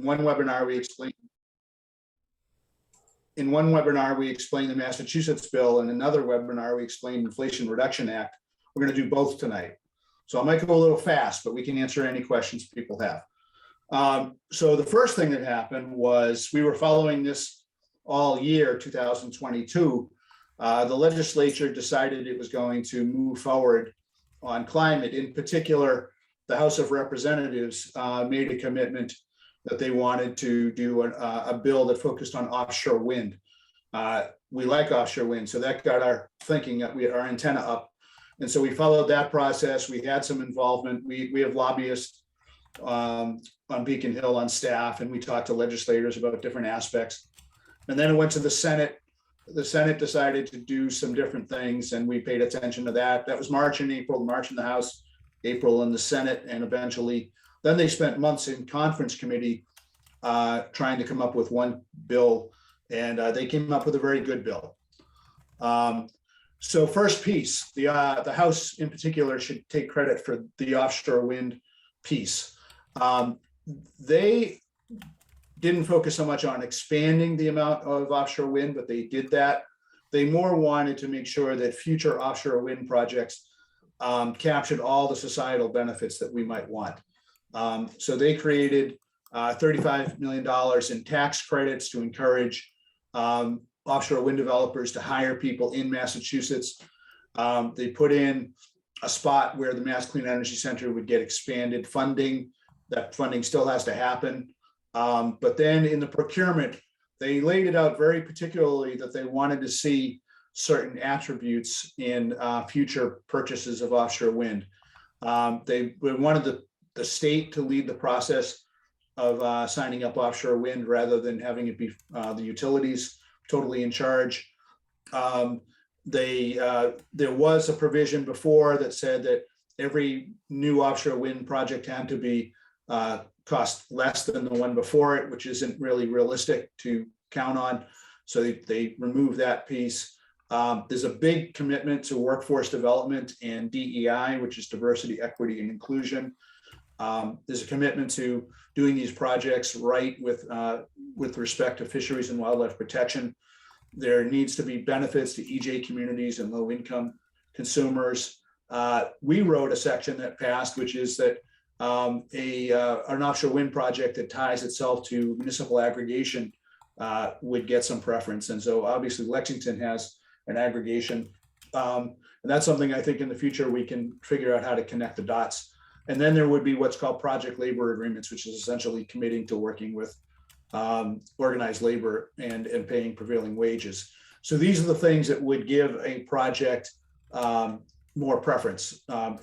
one webinar, we explained the Massachusetts bill. In another webinar, we explained Inflation Reduction Act. We're going to do both tonight. So I might go a little fast, but we can answer any questions people have. So the first thing that happened was we were following this all year, 2022. The legislature decided it was going to move forward on climate. In particular, the House of Representatives made a commitment that they wanted to do a bill that focused on offshore wind. We like offshore wind, so that got our thinking, our antenna up. And so we followed that process. We had some involvement. We have lobbyists on Beacon Hill on staff, and we talked to legislators about different aspects. And then it went to the Senate. The Senate decided to do some different things, and we paid attention to that. That was March and April, March in the House, April in the Senate, and eventually, then they spent months in conference committee trying to come up with one bill, and they came up with a very good bill. So first piece, the House in particular should take credit for the offshore wind piece. They didn't focus so much on expanding the amount of offshore wind, but they did that. They more wanted to make sure that future offshore wind projects captured all the societal benefits that we might want. So they created $35 million in tax credits to encourage offshore wind developers to hire people in Massachusetts. They put in a spot where the Mass Clean Energy Center would get expanded funding. That funding still has to happen. But then in the procurement, they laid it out very particularly that they wanted to see certain attributes in future purchases of offshore wind. They wanted the state to lead the process of signing up offshore wind rather than having it be the utilities totally in charge. There was a provision before that said that every new offshore wind project had to be cost less than the one before it, which isn't really realistic to count on. So they removed that piece. There's a big commitment to workforce development and DEI, which is diversity, equity, and inclusion. There's a commitment to doing these projects right with respect to fisheries and wildlife protection. There needs to be benefits to EJ communities and low-income consumers. We wrote a section that passed, which is that an offshore wind project that ties itself to municipal aggregation would get some preference. And so obviously Lexington has an aggregation. And that's something I think in the future we can figure out how to connect the dots. And then there would be what's called project labor agreements, which is essentially committing to working with organized labor and paying prevailing wages. So these are the things that would give a project more preference.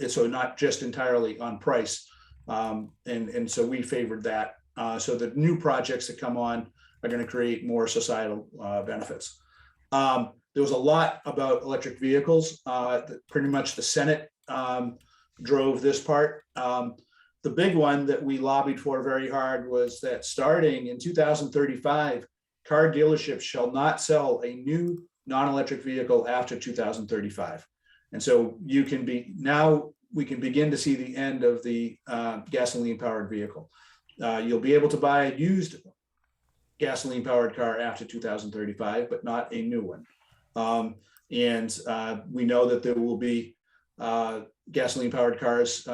So not just entirely on price. And so we favored that. So the new projects that come on are going to create more societal benefits. There was a lot about electric vehicles. Pretty much the Senate drove this part. The big one that we lobbied for very hard was that starting in 2035, car dealerships shall not sell a new non-electric vehicle after 2035. And so we can begin to see the end of the gasoline-powered vehicle. You'll be able to buy a used gasoline-powered car after 2035, but not a new one. We know that there will be gasoline-powered cars,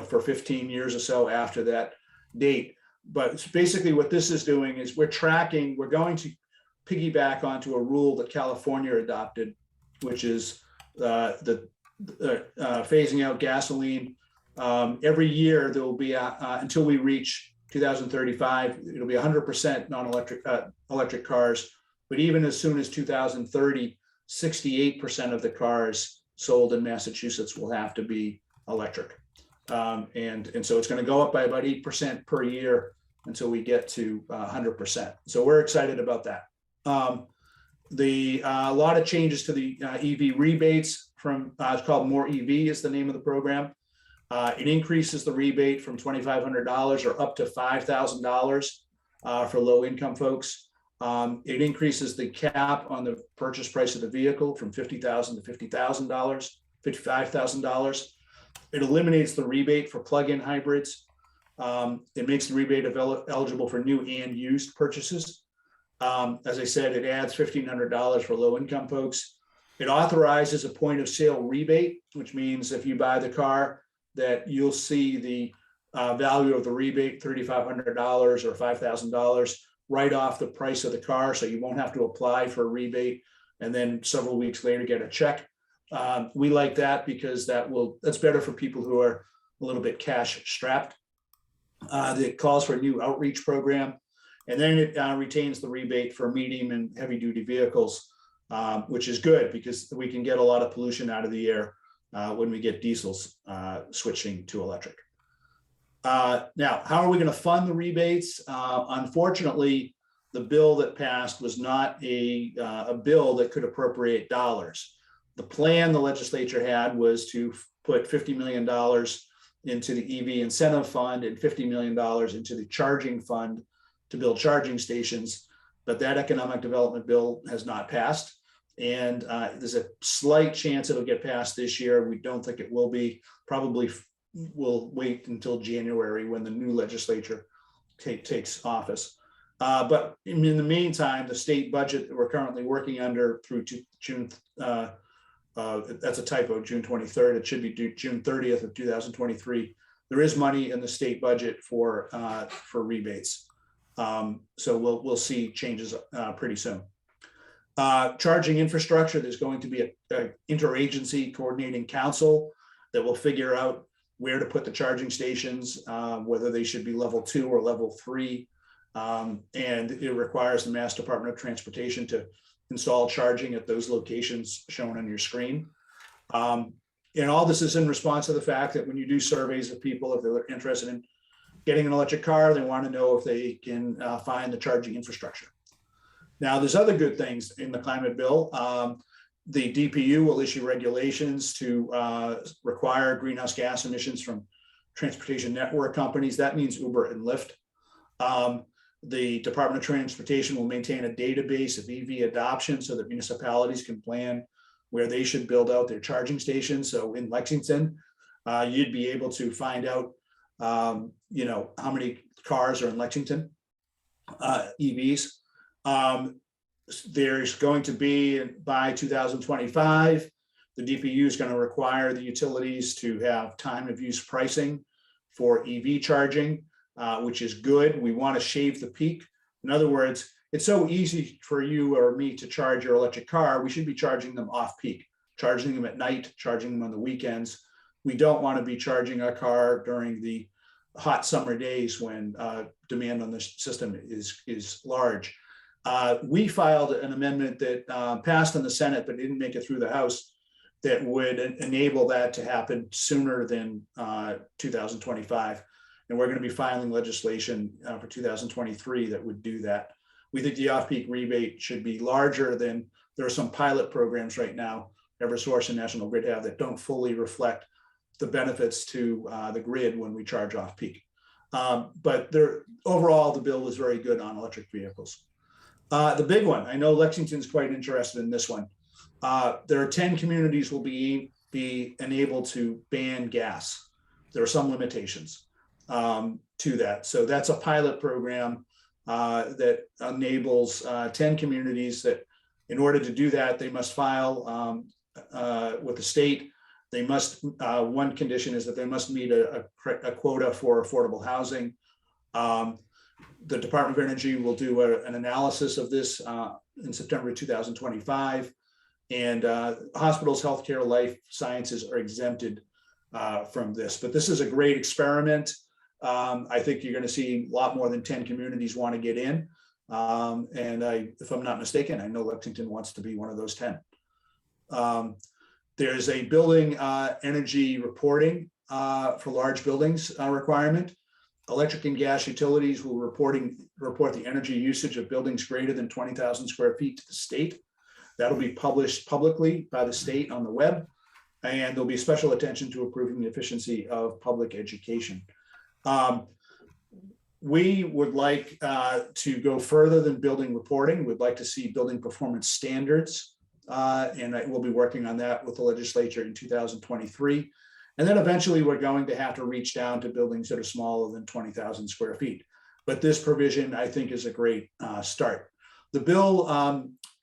for 15 years or so after that date. But basically what this is doing is we're going to piggyback onto a rule that California adopted, which is phasing out gasoline. Every year there will be until we reach 2035, it'll be 100% non-electric electric cars. But even as soon as 2030, 68% of the cars sold in Massachusetts will have to be electric. And so it's going to go up by about 8% per year until we get to 100%. So we're excited about that. A lot of changes to the EV rebates from it's called More EV is the name of the program. It increases the rebate from $2,500 or up to $5,000 for low income folks. It increases the cap on the purchase price of the vehicle from $50,000 to $55,000. It eliminates the rebate for plug-in hybrids. It makes the rebate eligible for new and used purchases. As I said, it adds $1,500 for low-income folks. It authorizes a point of sale rebate, which means if you buy the car, that you'll see the value of the rebate, $3,500 or $5,000, right off the price of the car. So you won't have to apply for a rebate and then several weeks later get a check. We like that because that's better for people who are a little bit cash strapped. It calls for a new outreach program, and then it retains the rebate for medium and heavy duty vehicles, which is good because we can get a lot of pollution out of the air when we get diesels switching to electric. Now, how are we going to fund the rebates? Unfortunately, the bill that passed was not a bill that could appropriate dollars. The plan the legislature had was to put $50 million into the EV incentive fund and $50 million into the charging fund to build charging stations, but that economic development bill has not passed. And there's a slight chance it'll get passed this year. We don't think it will be. Probably we'll wait until January when the new legislature takes office. But in the meantime, the state budget that we're currently working under through June, that's a typo, June 23rd. It should be due June 30th of 2023. There is money in the state budget for rebates. So we'll see changes pretty soon. Charging infrastructure, there's going to be an interagency coordinating council that will figure out where to put the charging stations, whether they should be level 2 or level 3. And it requires the Mass Department of Transportation to install charging at those locations shown on your screen. And all this is in response to the fact that when you do surveys of people, if they're interested in getting an electric car, they want to know if they can find the charging infrastructure. Now, there's other good things in the climate bill. The DPU will issue regulations to require greenhouse gas emissions from transportation network companies. That means Uber and Lyft. The Department of Transportation will maintain a database of EV adoption so that municipalities can plan where they should build out their charging stations. So in Lexington, you'd be able to find out, how many cars are in Lexington, EVs. There's going to be, by 2025, the DPU is going to require the utilities to have time of use pricing for EV charging, which is good. We want to shave the peak. In other words, it's so easy for you or me to charge your electric car. We should be charging them off peak, charging them at night, charging them on the weekends. We don't want to be charging our car during the hot summer days when demand on the system is large. We filed an amendment that passed in the Senate but didn't make it through the House that would enable that to happen sooner than 2025. And we're going to be filing legislation for 2023 that would do that. We think the off-peak rebate should be larger than, there are some pilot programs right now, Eversource and National Grid have, that don't fully reflect the benefits to the grid when we charge off-peak. But overall, the bill was very good on electric vehicles. The big one, I know Lexington's quite interested in this one. There are 10 communities will be enabled to ban gas. There are some limitations to that. So that's a pilot program that enables 10 communities that, in order to do that, they must file with the state. They must, one condition is that they must meet a quota for affordable housing. The Department of Energy will do an analysis of this in September 2025. And hospitals, healthcare, life sciences are exempted from this. But this is a great experiment. I think you're going to see a lot more than 10 communities want to get in. And if I'm not mistaken, I know Lexington wants to be one of those 10. There's a building energy reporting for large buildings requirement. Electric and gas utilities will report the energy usage of buildings greater than 20,000 square feet to the state. That'll be published publicly by the state on the web. And there'll be special attention to improving the efficiency of public education. We would like to go further than building reporting. We'd like to see building performance standards. And we'll be working on that with the legislature in 2023. And then eventually we're going to have to reach down to buildings that are smaller than 20,000 square feet. But this provision, I think, is a great start. The bill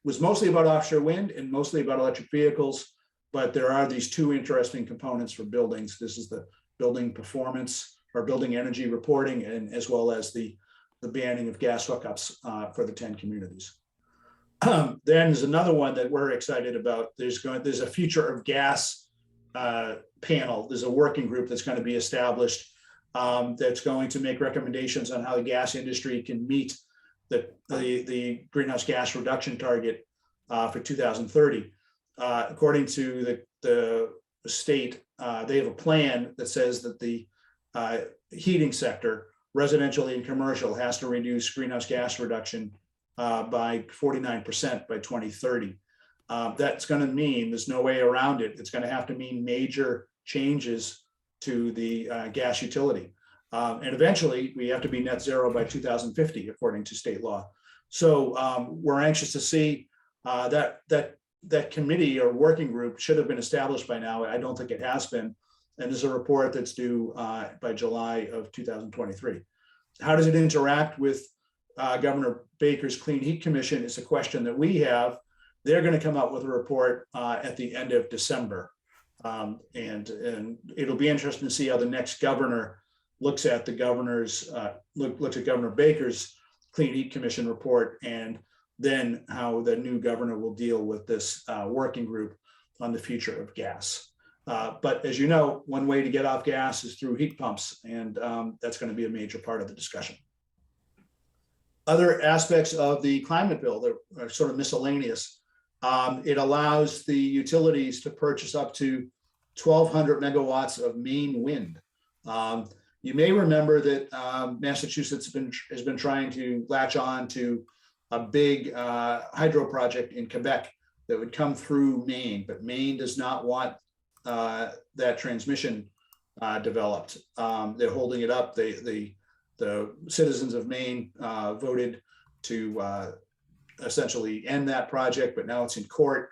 was mostly about offshore wind and mostly about electric vehicles, but there are these two interesting components for buildings. This is the building performance or building energy reporting, and as well as the banning of gas hookups for the 10 communities. Then there's another one that we're excited about. There's a future of gas panel. There's a working group that's going to be established that's going to make recommendations on how the gas industry can meet the greenhouse gas reduction target for 2030. According to the state, they have a plan that says that the heating sector, residential and commercial, has to reduce greenhouse gas reduction by 49% by 2030. That's going to mean, there's no way around it, it's going to have to mean major changes to the gas utility. And eventually we have to be net zero by 2050, according to state law. So we're anxious to see that committee or working group should have been established by now. I don't think it has been. And there's a report that's due by July of 2023. How does it interact with Governor Baker's Clean Heat Commission is a question that we have. They're going to come out with a report at the end of December. And it'll be interesting to see how the next governor looks at the looks at Governor Baker's Clean Heat Commission report, and then how the new governor will deal with this working group on the future of gas. But as you know, one way to get off gas is through heat pumps, and that's going to be a major part of the discussion. Other aspects of the climate bill that are sort of miscellaneous. It allows the utilities to purchase up to 1,200 megawatts of Maine wind. You may remember that Massachusetts has been trying to latch on to a big hydro project in Quebec that would come through Maine, but Maine does not want that transmission developed. They're holding it up. The citizens of Maine voted to essentially end that project, but now it's in court.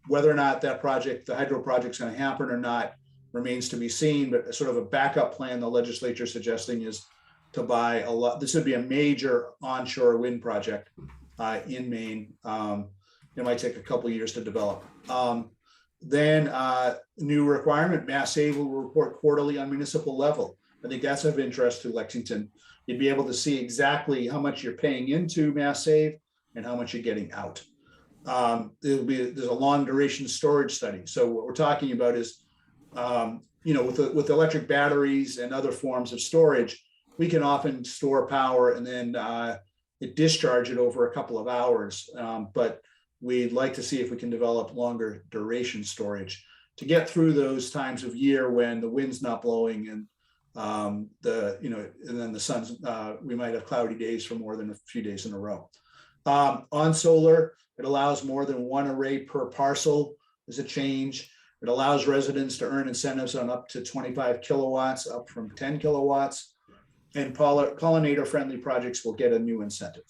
Whether or not that project, the hydro project, is going to happen or not remains to be seen, but sort of a backup plan the legislature is suggesting is to buy a lot. This would be a major onshore wind project in Maine. It might take a couple of years to develop. Then new requirement, Mass Save will report quarterly on municipal level. I think that's of interest to Lexington. You'd be able to see exactly how much you're paying into Mass Save and how much you're getting out. There's a long duration storage study. So what we're talking about is, with electric batteries and other forms of storage, we can often store power and then discharge it over a couple of hours. But we'd like to see if we can develop longer duration storage to get through those times of year when the wind's not blowing and and then the sun's, we might have cloudy days for more than a few days in a row. On solar, it allows more than one array per parcel as a change. It allows residents to earn incentives on up to 25 kilowatts, up from 10 kilowatts. And pollinator-friendly projects will get a new incentive.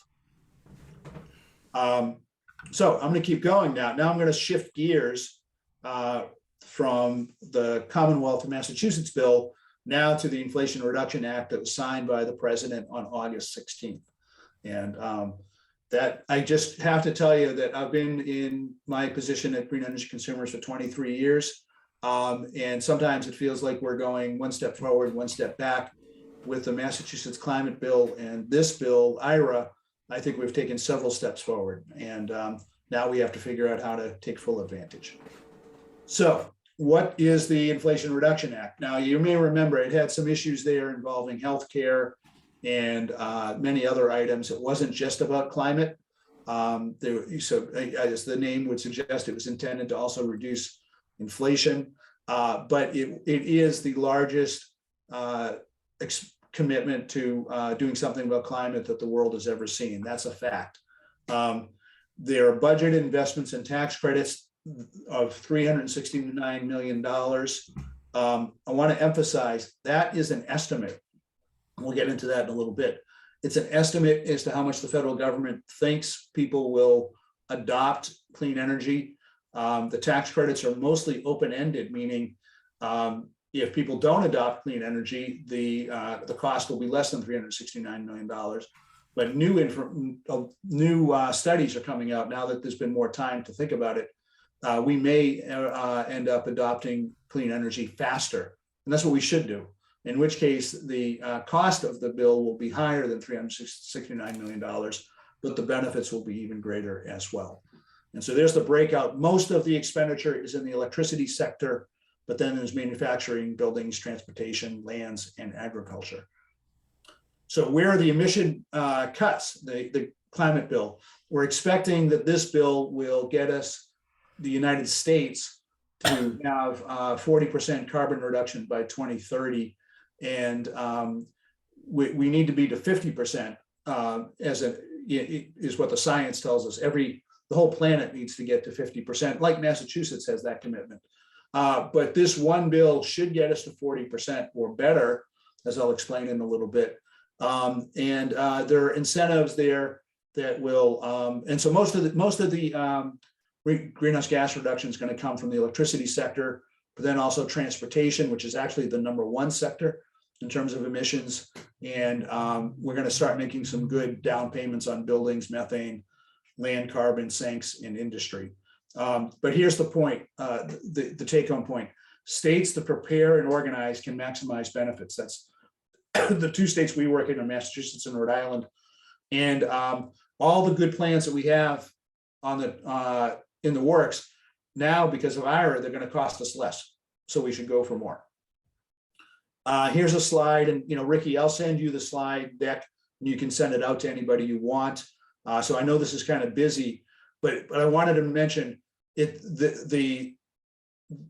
So I'm going to keep going now. Now I'm going to shift gears from the Commonwealth of Massachusetts bill now to the Inflation Reduction Act that was signed by the president on August 16th. And that I just have to tell you that I've been in my position at Green Energy Consumers for 23 years. And sometimes it feels like we're going one step forward, one step back. With the Massachusetts climate bill and this bill, IRA, I think we've taken several steps forward. And now we have to figure out how to take full advantage. So what is the Inflation Reduction Act? Now, you may remember it had some issues there involving healthcare and many other items. It wasn't just about climate. So as the name would suggest, it was intended to also reduce inflation, but it is the largest commitment to doing something about climate that the world has ever seen. That's a fact. There are budget investments and tax credits of $369 million. I want to emphasize that is an estimate. We'll get into that in a little bit. It's an estimate as to how much the federal government thinks people will adopt clean energy. The tax credits are mostly open-ended, meaning if people don't adopt clean energy, the cost will be less than $369 million. But new studies are coming out now that there's been more time to think about it. We may end up adopting clean energy faster, and that's what we should do. In which case, the cost of the bill will be higher than $369 million, but the benefits will be even greater as well. And so there's the breakout. Most of the expenditure is in the electricity sector, but then there's manufacturing, buildings, transportation, lands, and agriculture. So where are the emission cuts, the climate bill? We're expecting that this bill will get us, the United States, to have 40% carbon reduction by 2030. And we need to be to 50% is what the science tells us. The whole planet needs to get to 50%, like Massachusetts has that commitment. But this one bill should get us to 40% or better, as I'll explain in a little bit. And there are incentives there that will, and so most of the greenhouse gas reduction is going to come from the electricity sector, but then also transportation, which is actually the #1 sector in terms of emissions. And we're going to start making some good down payments on buildings, methane, land carbon, sinks, and industry. But here's the point, the take-home point. States that prepare and organize can maximize benefits. That's the two states we work in are Massachusetts and Rhode Island. And all the good plans that we have on in the works now, because of IRA, they're going to cost us less. So we should go for more. Here's a slide, and Ricky, I'll send you the slide deck, and you can send it out to anybody you want. So I know this is kind of busy, but I wanted to mention it.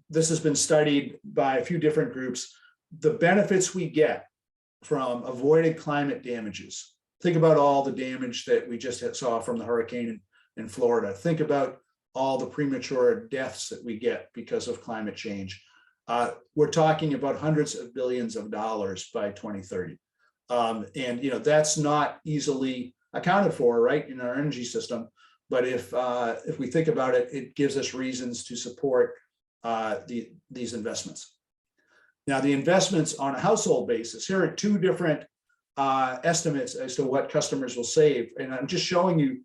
This has been studied by a few different groups. The benefits we get from avoided climate damages. Think about all the damage that we just saw from the hurricane in Florida. Think about all the premature deaths that we get because of climate change. We're talking about hundreds of billions of dollars by 2030. And that's not easily accounted for, right, in our energy system. But if we think about it, it gives us reasons to support these investments. Now, the investments on a household basis, here are two different estimates as to what customers will save. And I'm just showing you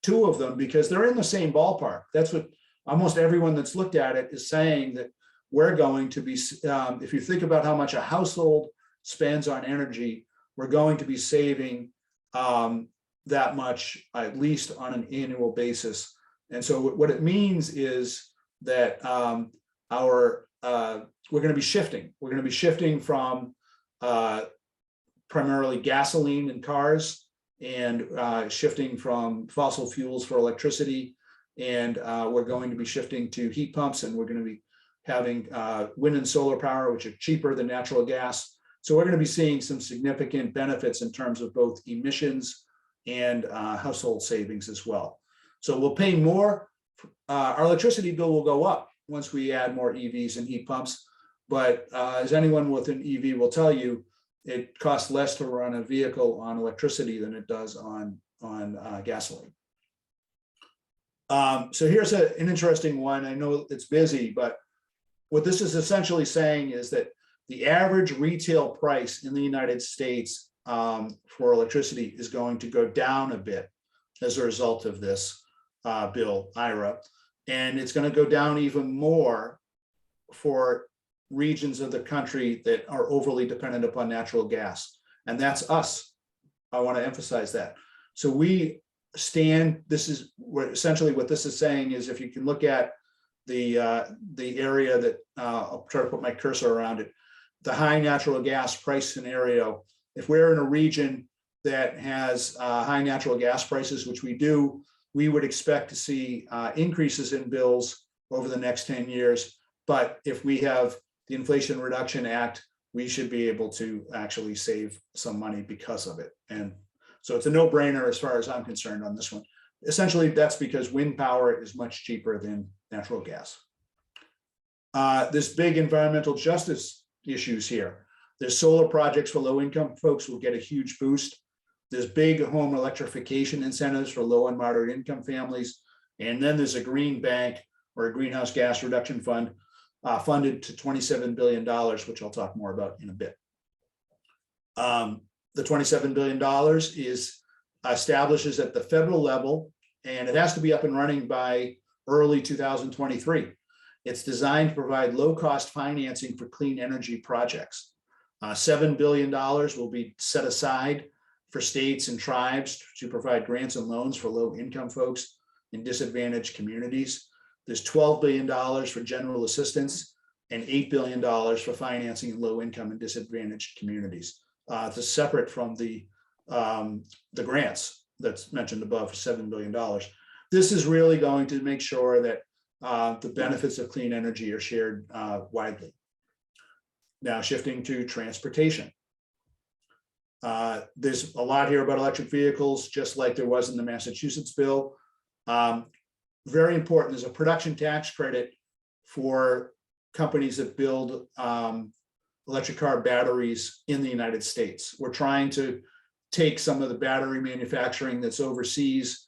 two of them because they're in the same ballpark. That's what almost everyone that's looked at it is saying, that we're going to be, if you think about how much a household spends on energy, we're going to be saving that much, at least on an annual basis. And so what it means is that we're going to be shifting. We're going to be shifting from primarily gasoline in cars and shifting from fossil fuels for electricity. And we're going to be shifting to heat pumps, and we're going to be having wind and solar power, which are cheaper than natural gas. So we're going to be seeing some significant benefits in terms of both emissions and household savings as well. So we'll pay more. Our electricity bill will go up once we add more EVs and heat pumps. But as anyone with an EV will tell you, it costs less to run a vehicle on electricity than it does on gasoline. So here's an interesting one. I know it's busy, but what this is essentially saying is that the average retail price in the United States for electricity is going to go down a bit as a result of this bill, IRA. And it's going to go down even more for regions of the country that are overly dependent upon natural gas. And that's us. I want to emphasize that. So we stand, this is essentially what this is saying is, if you can look at the area that I'll try to put my cursor around it, the high natural gas price scenario. If we're in a region that has high natural gas prices, which we do, we would expect to see increases in bills over the next 10 years. But if we have the Inflation Reduction Act, we should be able to actually save some money because of it. And so it's a no-brainer as far as I'm concerned on this one. Essentially, that's because wind power is much cheaper than natural gas. There's big environmental justice issues here. There's solar projects for low-income folks will get a huge boost. There's big home electrification incentives for low and moderate income families. And then there's a green bank or a greenhouse gas reduction fund funded to $27 billion, which I'll talk more about in a bit. The $27 billion establishes at the federal level, and it has to be up and running by early 2023. It's designed to provide low-cost financing for clean energy projects. $7 billion will be set aside for states and tribes to provide grants and loans for low-income folks in disadvantaged communities. There's $12 billion for general assistance and $8 billion for financing in low-income and disadvantaged communities. It's separate from the grants that's mentioned above, $7 billion. This is really going to make sure that the benefits of clean energy are shared widely. Now, shifting to transportation. There's a lot here about electric vehicles, just like there was in the Massachusetts bill. Very important, there's a production tax credit for companies that build electric car batteries in the United States. We're trying to take some of the battery manufacturing that's overseas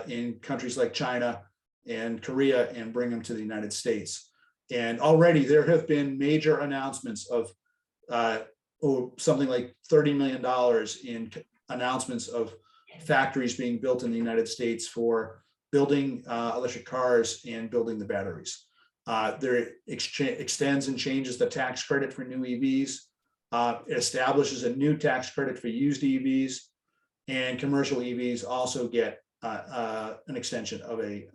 in countries like China and Korea and bring them to the United States. And already there have been major announcements of something like $30 million in announcements of factories being built in the United States for building electric cars and building the batteries. There extends and changes the tax credit for new EVs. It establishes a new tax credit for used EVs, and commercial EVs also get an extension of a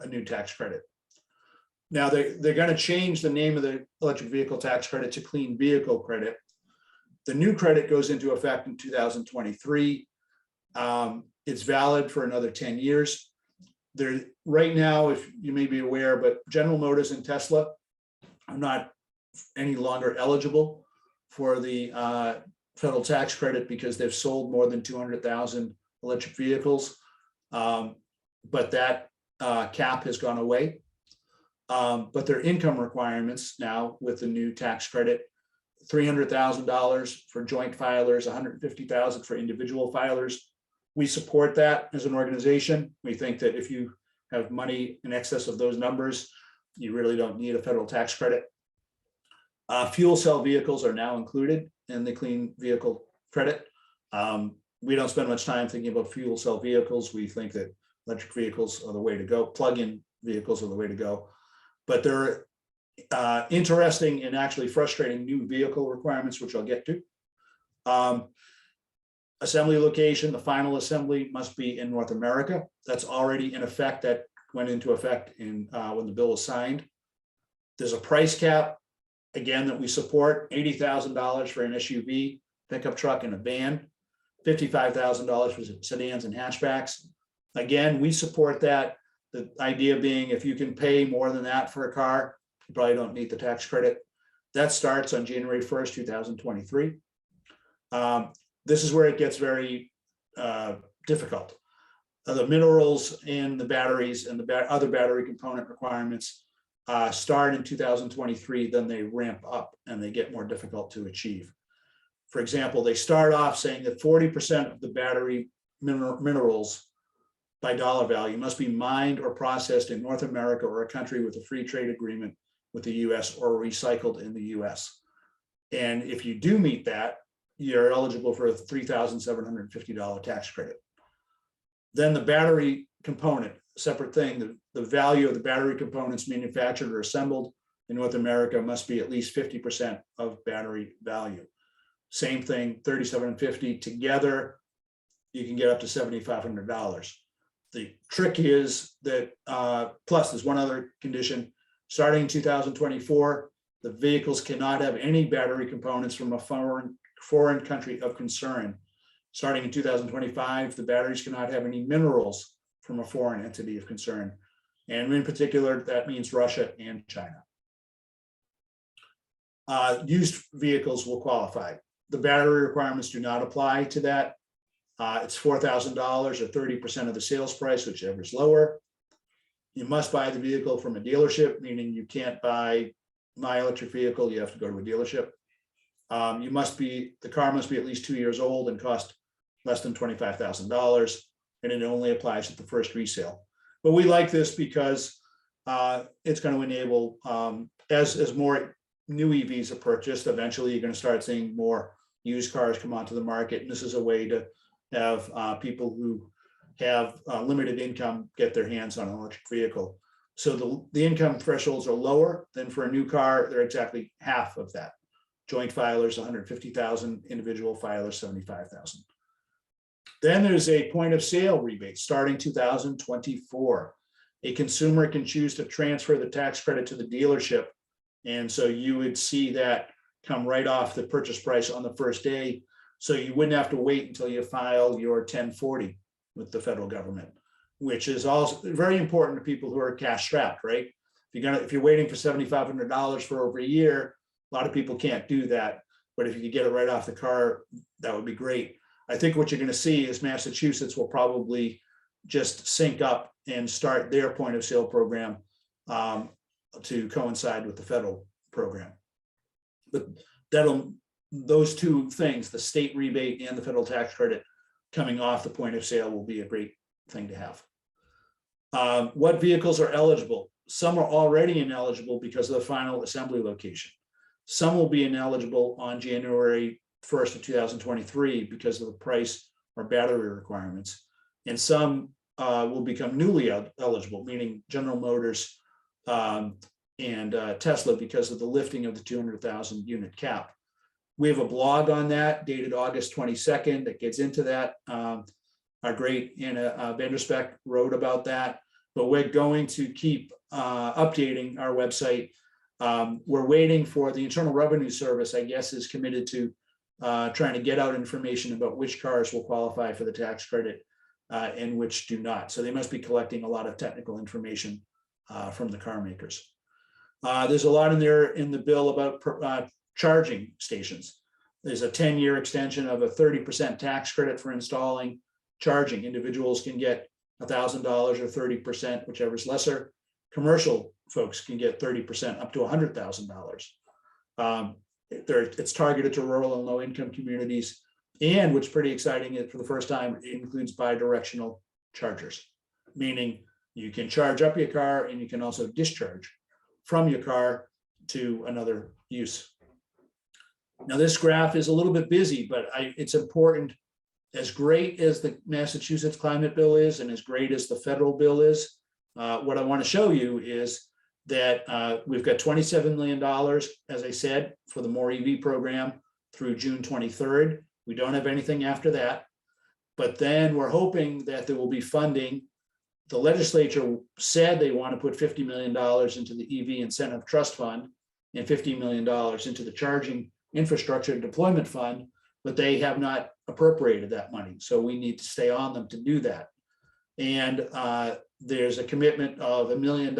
new tax credit. Now they're going to change the name of the electric vehicle tax credit to clean vehicle credit. The new credit goes into effect in 2023. It's valid for another 10 years. There right now, if you may be aware, but General Motors and Tesla are not any longer eligible for the federal tax credit because they've sold more than 200,000 electric vehicles. But that cap has gone away. But their income requirements now with the new tax credit, $300,000 for joint filers, $150,000 for individual filers. We support that as an organization. We think that if you have money in excess of those numbers, you really don't need a federal tax credit. Fuel cell vehicles are now included in the clean vehicle credit. We don't spend much time thinking about fuel cell vehicles. We think that electric vehicles are the way to go. Plug-in vehicles are the way to go. But there are interesting and actually frustrating new vehicle requirements, which I'll get to. Assembly location, the final assembly must be in North America. That's already in effect. That went into effect in when the bill was signed. There's a price cap, again, that we support, $80,000 for an SUV, pickup truck, and a van, $55,000 for sedans and hatchbacks. Again, we support that. The idea being if you can pay more than that for a car, you probably don't need the tax credit. That starts on January 1st, 2023. This is where it gets very difficult. The minerals in the batteries and the other battery component requirements start in 2023, then they ramp up and they get more difficult to achieve. For example, they start off saying that 40% of the battery minerals by dollar value must be mined or processed in North America or a country with a free trade agreement with the US or recycled in the US. And if you do meet that, you're eligible for a $3,750 tax credit. Then the battery component, separate thing, the value of the battery components manufactured or assembled in North America must be at least 50% of battery value. Same thing, $3,750 together, you can get up to $7,500. The trick is that, plus there's one other condition, starting in 2024, the vehicles cannot have any battery components from a foreign country of concern. Starting in 2025, the batteries cannot have any minerals from a foreign entity of concern. And in particular, that means Russia and China. Used vehicles will qualify. The battery requirements do not apply to that. It's $4,000 or 30% of the sales price, whichever is lower. You must buy the vehicle from a dealership, meaning you can't buy my electric vehicle, you have to go to a dealership. The car must be at least 2 years old and cost less than $25,000, and it only applies at the first resale. But we like this because it's going to enable, as more new EVs are purchased, eventually you're going to start seeing more used cars come onto the market. And this is a way to have people who have limited income get their hands on an electric vehicle. So the income thresholds are lower than for a new car. They're exactly half of that. Joint filers, 150,000, individual filers, 75,000. Then there's a point of sale rebate starting 2024. A consumer can choose to transfer the tax credit to the dealership. And so you would see that come right off the purchase price on the first day. So you wouldn't have to wait until you file your 1040 with the federal government, which is also very important to people who are cash strapped, right? If you're waiting for $7,500 for over a year, a lot of people can't do that. But if you could get it right off the car, that would be great. I think what you're going to see is Massachusetts will probably just sync up and start their point of sale program to coincide with the federal program. But those two things, the state rebate and the federal tax credit coming off the point of sale, will be a great thing to have. What vehicles are eligible? Some are already ineligible because of the final assembly location. Some will be ineligible on January 1st of 2023 because of the price or battery requirements. And some will become newly eligible, meaning General Motors and Tesla, because of the lifting of the 200,000 unit cap. We have a blog on that dated August 22nd that gets into that. Our great Anna Vanderspeck wrote about that, but we're going to keep updating our website. We're waiting for the Internal Revenue Service, I guess, is committed to trying to get out information about which cars will qualify for the tax credit and which do not. So they must be collecting a lot of technical information from the car makers. There's a lot in there in the bill about charging stations. There's a 10-year extension of a 30% tax credit for installing charging. Individuals can get $1,000 or 30%, whichever is lesser. Commercial folks can get 30% up to $100,000. It's targeted to rural and low-income communities. And what's pretty exciting is, for the first time, it includes bi-directional chargers, meaning you can charge up your car and you can also discharge from your car to another use. Now, this graph is a little bit busy, but it's important. As great as the Massachusetts climate bill is, and as great as the federal bill is, what I want to show you is that we've got $27 million, as I said, for the More EV program through June 23rd. We don't have anything after that, but then we're hoping that there will be funding. The legislature said they want to put $50 million into the EV Incentive Trust Fund and $50 million into the Charging Infrastructure Deployment Fund, but they have not appropriated that money. So we need to stay on them to do that. And there's a commitment of $1 million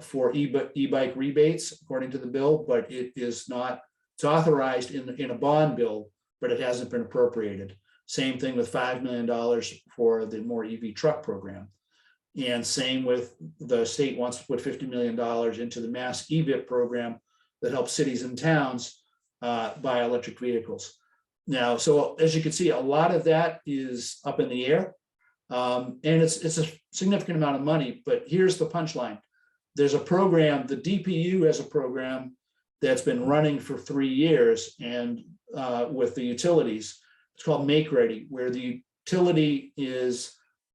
for e-bike rebates, according to the bill, but it is not, it's authorized in a bond bill, but it hasn't been appropriated. Same thing with $5 million for the More EV truck program. And same with the state wants to put $50 million into the Mass EVIP program that helps cities and towns buy electric vehicles. Now, so as you can see, a lot of that is up in the air. And it's a significant amount of money, but here's the punchline. There's a program, the DPU has a program that's been running for 3 years and with the utilities. It's called Make Ready, where the utility is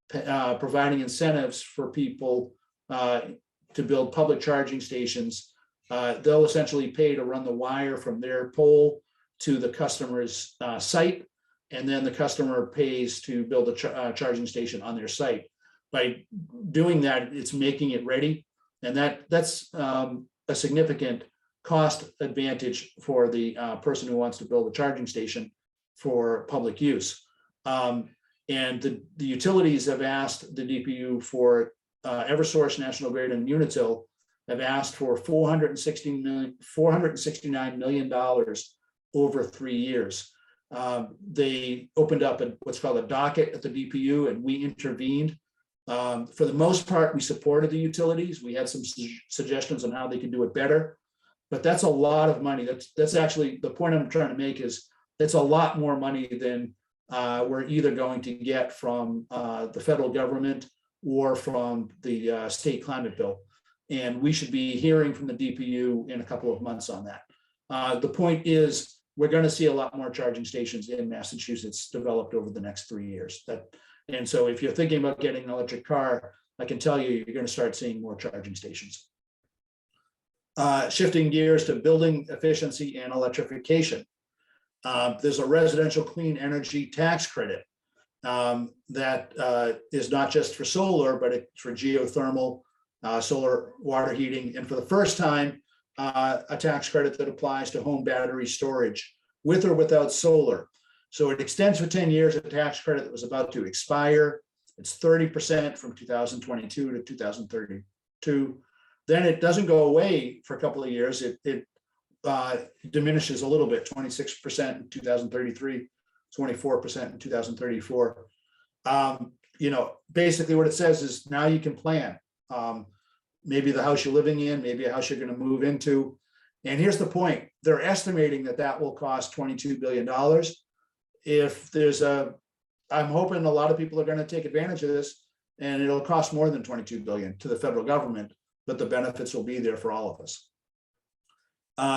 providing incentives for people to build public charging stations. They'll essentially pay to run the wire from their pole to the customer's site, and then the customer pays to build a charging station on their site. By doing that, it's making it ready, and that's a significant cost advantage for the person who wants to build a charging station for public use. And the utilities have asked the DPU for Eversource, National Grid, and Unitil have asked for $469 million over 3 years. They opened up what's called a docket at the DPU, and we intervened. For the most part, we supported the utilities. We had some suggestions on how they could do it better, but that's a lot of money. That's actually the point I'm trying to make is that's a lot more money than we're either going to get from the federal government or from the state climate bill. And we should be hearing from the DPU in a couple of months on that. The point is, we're going to see a lot more charging stations in Massachusetts developed over the next 3 years. And so if you're thinking about getting an electric car, I can tell you, you're going to start seeing more charging stations. Shifting gears to building efficiency and electrification. There's a residential clean energy tax credit that is not just for solar, but it's for geothermal, solar water heating. And for the first time, a tax credit that applies to home battery storage with or without solar. So it extends for 10 years, a tax credit that was about to expire. It's 30% from 2022 to 2032. Then it doesn't go away for a couple of years. It diminishes a little bit, 26% in 2033, 24% in 2034. Basically what it says is now you can plan. Maybe the house you're living in, maybe a house you're going to move into. And here's the point. They're estimating that will cost $22 billion. I'm hoping a lot of people are going to take advantage of this, and it'll cost more than $22 billion to the federal government, but the benefits will be there for all of us.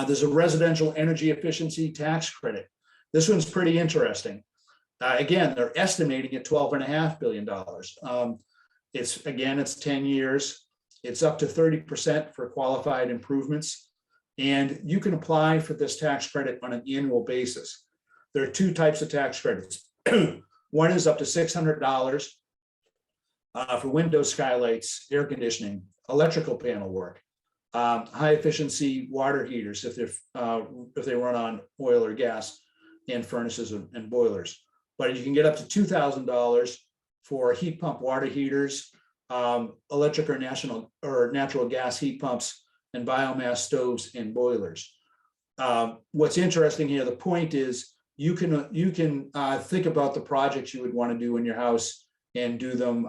There's a residential energy efficiency tax credit. This one's pretty interesting. Again, they're estimating at $12.5 billion. It's 10 years. It's up to 30% for qualified improvements. And you can apply for this tax credit on an annual basis. There are two types of tax credits. One is up to $600 for window skylights, air conditioning, electrical panel work, high efficiency water heaters if they run on oil or gas, and furnaces and boilers. But you can get up to $2,000 for heat pump water heaters, electric or natural gas heat pumps, and biomass stoves and boilers. What's interesting here, the point is you can think about the projects you would want to do in your house and do them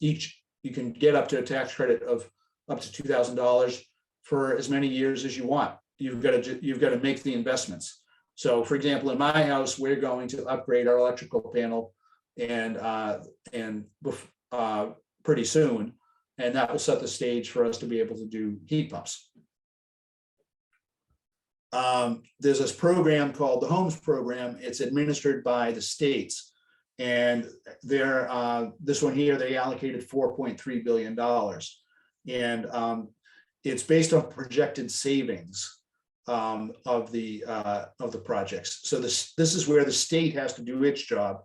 each. You can get up to a tax credit of up to $2,000 for as many years as you want. You've got to make the investments. So, for example, in my house, we're going to upgrade our electrical panel and pretty soon, and that will set the stage for us to be able to do heat pumps. There's this program called the Homes Program. It's administered by the states, and this one here, they allocated $4.3 billion, and it's based on projected savings of the projects. So this is where the state has to do its job.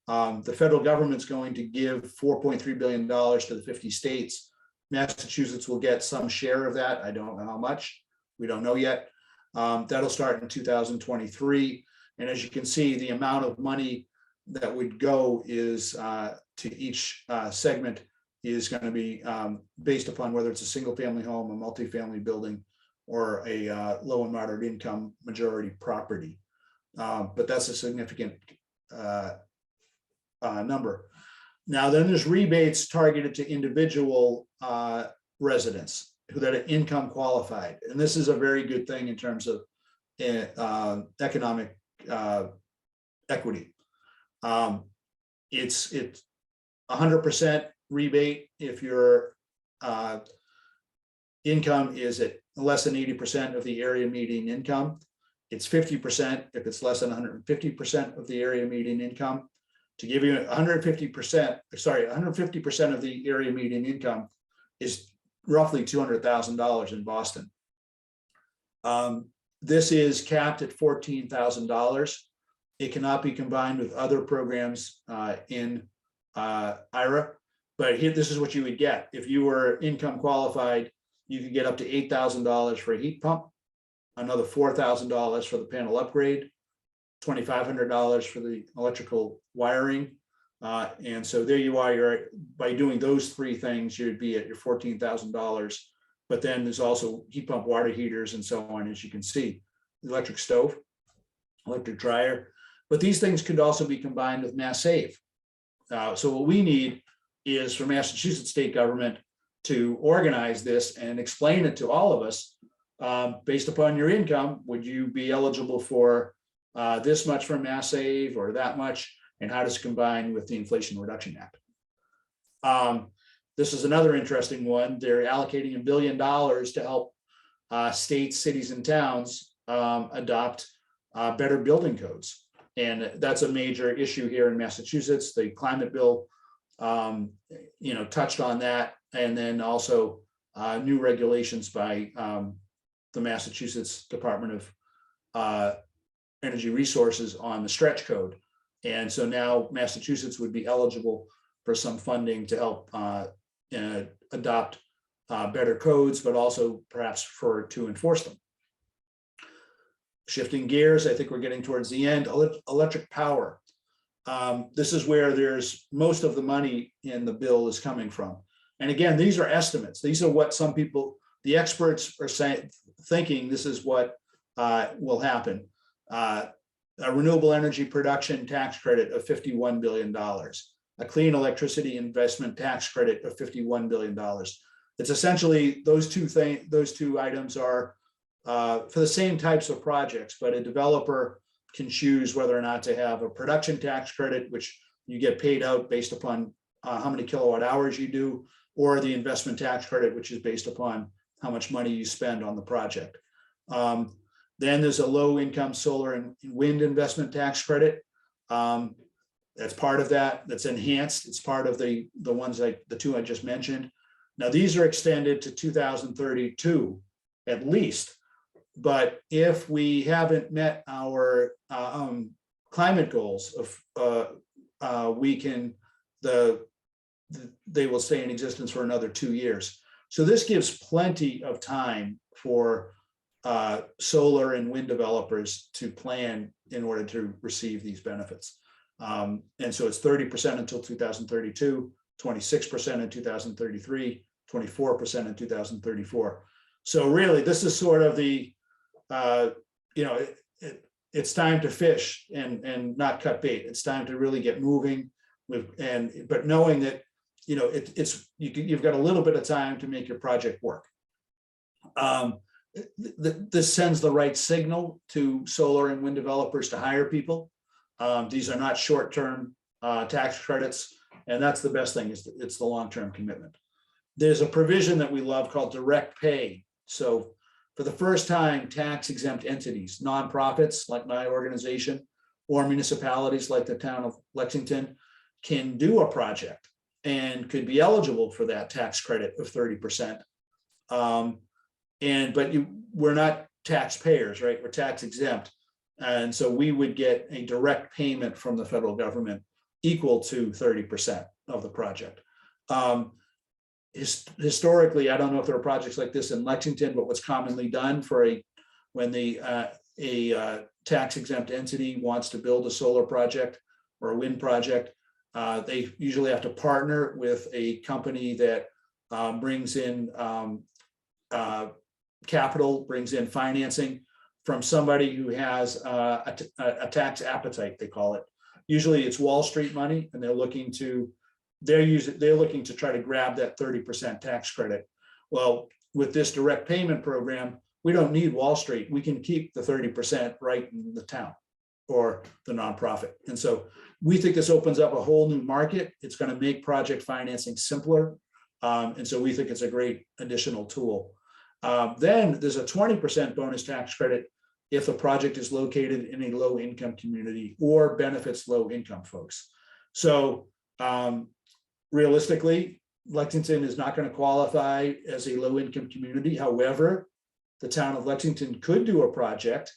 The federal government's going to give $4.3 billion to the 50 states. Massachusetts will get some share of that. I don't know how much. We don't know yet. That'll start in 2023. And as you can see, the amount of money that would go is to each segment is going to be based upon whether it's a single family home, a multifamily building, or a low and moderate income majority property. But that's a significant number. Now, then there's rebates targeted to individual residents that are income qualified. And this is a very good thing in terms of economic equity. It's 100% rebate if your income is at less than 80% of the area median income. It's 50% if it's less than 150% of the area median income. To give you 150% of the area median income is roughly $200,000 in Boston. This is capped at $14,000. It cannot be combined with other programs in IRA, but here, this is what you would get. If you were income qualified, you could get up to $8,000 for a heat pump, another $4,000 for the panel upgrade, $2,500 for the electrical wiring. And so there you are, by doing those three things, you'd be at your $14,000. But then there's also heat pump water heaters and so on, as you can see, electric stove, electric dryer. But these things could also be combined with Mass Save. So what we need is for Massachusetts state government to organize this and explain it to all of us. Based upon your income, would you be eligible for this much from Mass Save or that much? And how does it combine with the Inflation Reduction Act? This is another interesting one. They're allocating $1 billion to help states, cities, and towns adopt better building codes. And that's a major issue here in Massachusetts. The climate bill, touched on that. And then also new regulations by the Massachusetts Department of Energy Resources on the stretch code. And so now Massachusetts would be eligible for some funding to help adopt better codes, but also perhaps to enforce them. Shifting gears, I think we're getting towards the end. Electric power. This is where there's most of the money in the bill is coming from. And again, these are estimates. These are what some people, the experts are saying, thinking this is what will happen. A renewable energy production tax credit of $51 billion. A clean electricity investment tax credit of $51 billion. It's essentially those two items are for the same types of projects, but a developer can choose whether or not to have a production tax credit, which you get paid out based upon how many kilowatt hours you do, or the investment tax credit, which is based upon how much money you spend on the project. Then there's a low income solar and wind investment tax credit. That's part of that. That's enhanced. It's part of the ones like the two I just mentioned. Now these are extended to 2032 at least. But if we haven't met our climate goals, they will stay in existence for another 2 years. So this gives plenty of time for solar and wind developers to plan in order to receive these benefits. And so it's 30% until 2032, 26% in 2033, 24% in 2034. So really, this is sort of the it's time to fish and not cut bait. It's time to really get moving but knowing that you've got a little bit of time to make your project work. This sends the right signal to solar and wind developers to hire people. These are not short-term tax credits, and that's the best thing. It's the long-term commitment. There's a provision that we love called direct pay. So for the first time, tax-exempt entities, nonprofits like my organization, or municipalities like the town of Lexington, can do a project and could be eligible for that tax credit of 30%. But we're not taxpayers, right? We're tax exempt. And so we would get a direct payment from the federal government equal to 30% of the project. Historically, I don't know if there are projects like this in Lexington, but what's commonly done when a tax exempt entity wants to build a solar project or a wind project, they usually have to partner with a company that brings in capital, brings in financing from somebody who has a tax appetite, they call it. Usually it's Wall Street money, and they're looking to try to grab that 30% tax credit. Well, with this direct payment program, we don't need Wall Street. We can keep the 30% right in the town or the nonprofit. And so we think this opens up a whole new market. It's going to make project financing simpler. And so we think it's a great additional tool. Then there's a 20% bonus tax credit if a project is located in a low income community or benefits low income folks. So realistically, Lexington is not going to qualify as a low income community. However, the town of Lexington could do a project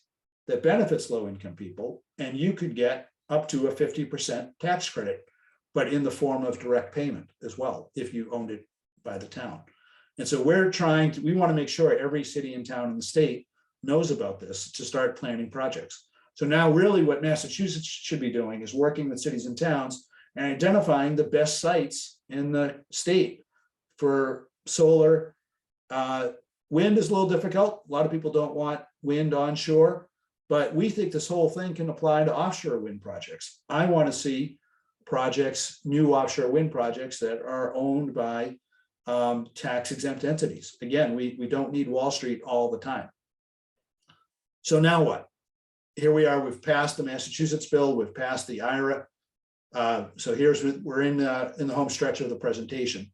that benefits low income people, and you could get up to a 50% tax credit, but in the form of direct payment as well, if you owned it by the town. And so we want to make sure every city and town in the state knows about this to start planning projects. So now really what Massachusetts should be doing is working with cities and towns and identifying the best sites in the state for solar. Wind is a little difficult. A lot of people don't want wind onshore, but we think this whole thing can apply to offshore wind projects. I want to see projects, new offshore wind projects that are owned by tax exempt entities. Again, we don't need Wall Street all the time. So now what? Here we are, we've passed the Massachusetts bill, we've passed the IRA. So we're in the home stretch of the presentation.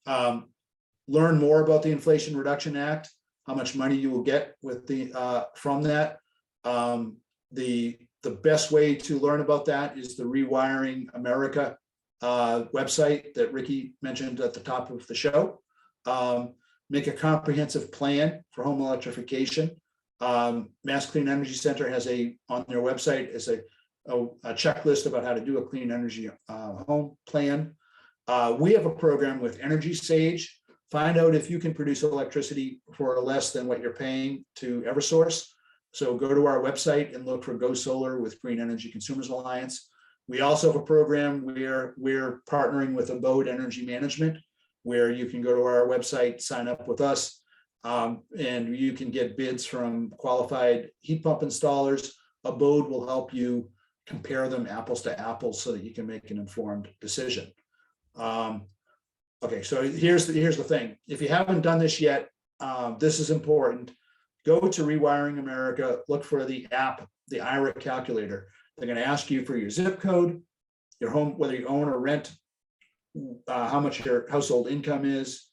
Learn more about the Inflation Reduction Act, how much money you will get with the from that. The best way to learn about that is the Rewiring America website that Ricky mentioned at the top of the show. Make a comprehensive plan for home electrification. Mass Clean Energy Center has on their website is a checklist about how to do a clean energy home plan. We have a program with Energy Sage. Find out if you can produce electricity for less than what you're paying to Eversource. So go to our website and look for Go Solar with Green Energy Consumers Alliance. We also have a program where we're partnering with Abode Energy Management, where you can go to our website, sign up with us, and you can get bids from qualified heat pump installers. Abode will help you compare them apples to apples so that you can make an informed decision. Okay, so here's the thing. If you haven't done this yet, this is important. Go to Rewiring America, look for the app, the IRA calculator. They're going to ask you for your zip code, your home, whether you own or rent, how much your household income is,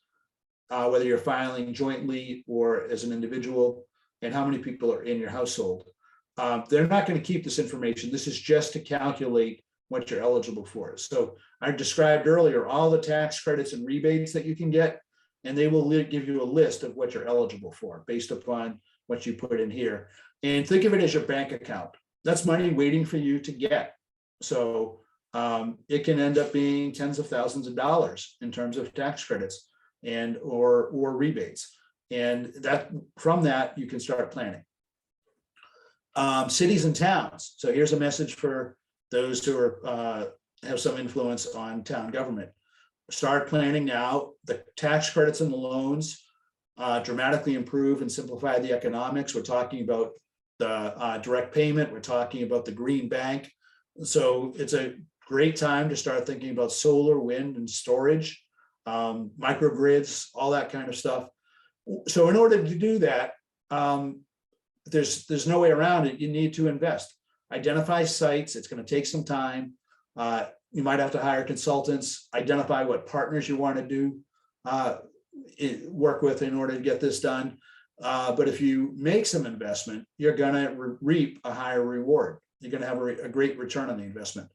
whether you're filing jointly or as an individual, and how many people are in your household. They're not going to keep this information. This is just to calculate what you're eligible for. So I described earlier all the tax credits and rebates that you can get, and they will give you a list of what you're eligible for based upon what you put in here. And think of it as your bank account. That's money waiting for you to get. So it can end up being tens of thousands of dollars in terms of tax credits and or rebates. And that from that, you can start planning. Cities and towns. So here's a message for those who are have some influence on town government. Start planning now. The tax credits and the loans dramatically improve and simplify the economics. We're talking about the direct payment. We're talking about the green bank. So it's a great time to start thinking about solar, wind, and storage, microgrids, all that kind of stuff. So in order to do that, there's no way around it. You need to invest. Identify sites. It's going to take some time. You might have to hire consultants, identify what partners you want to do, work with in order to get this done. But if you make some investment, you're going to reap a higher reward. You're going to have a great return on the investment.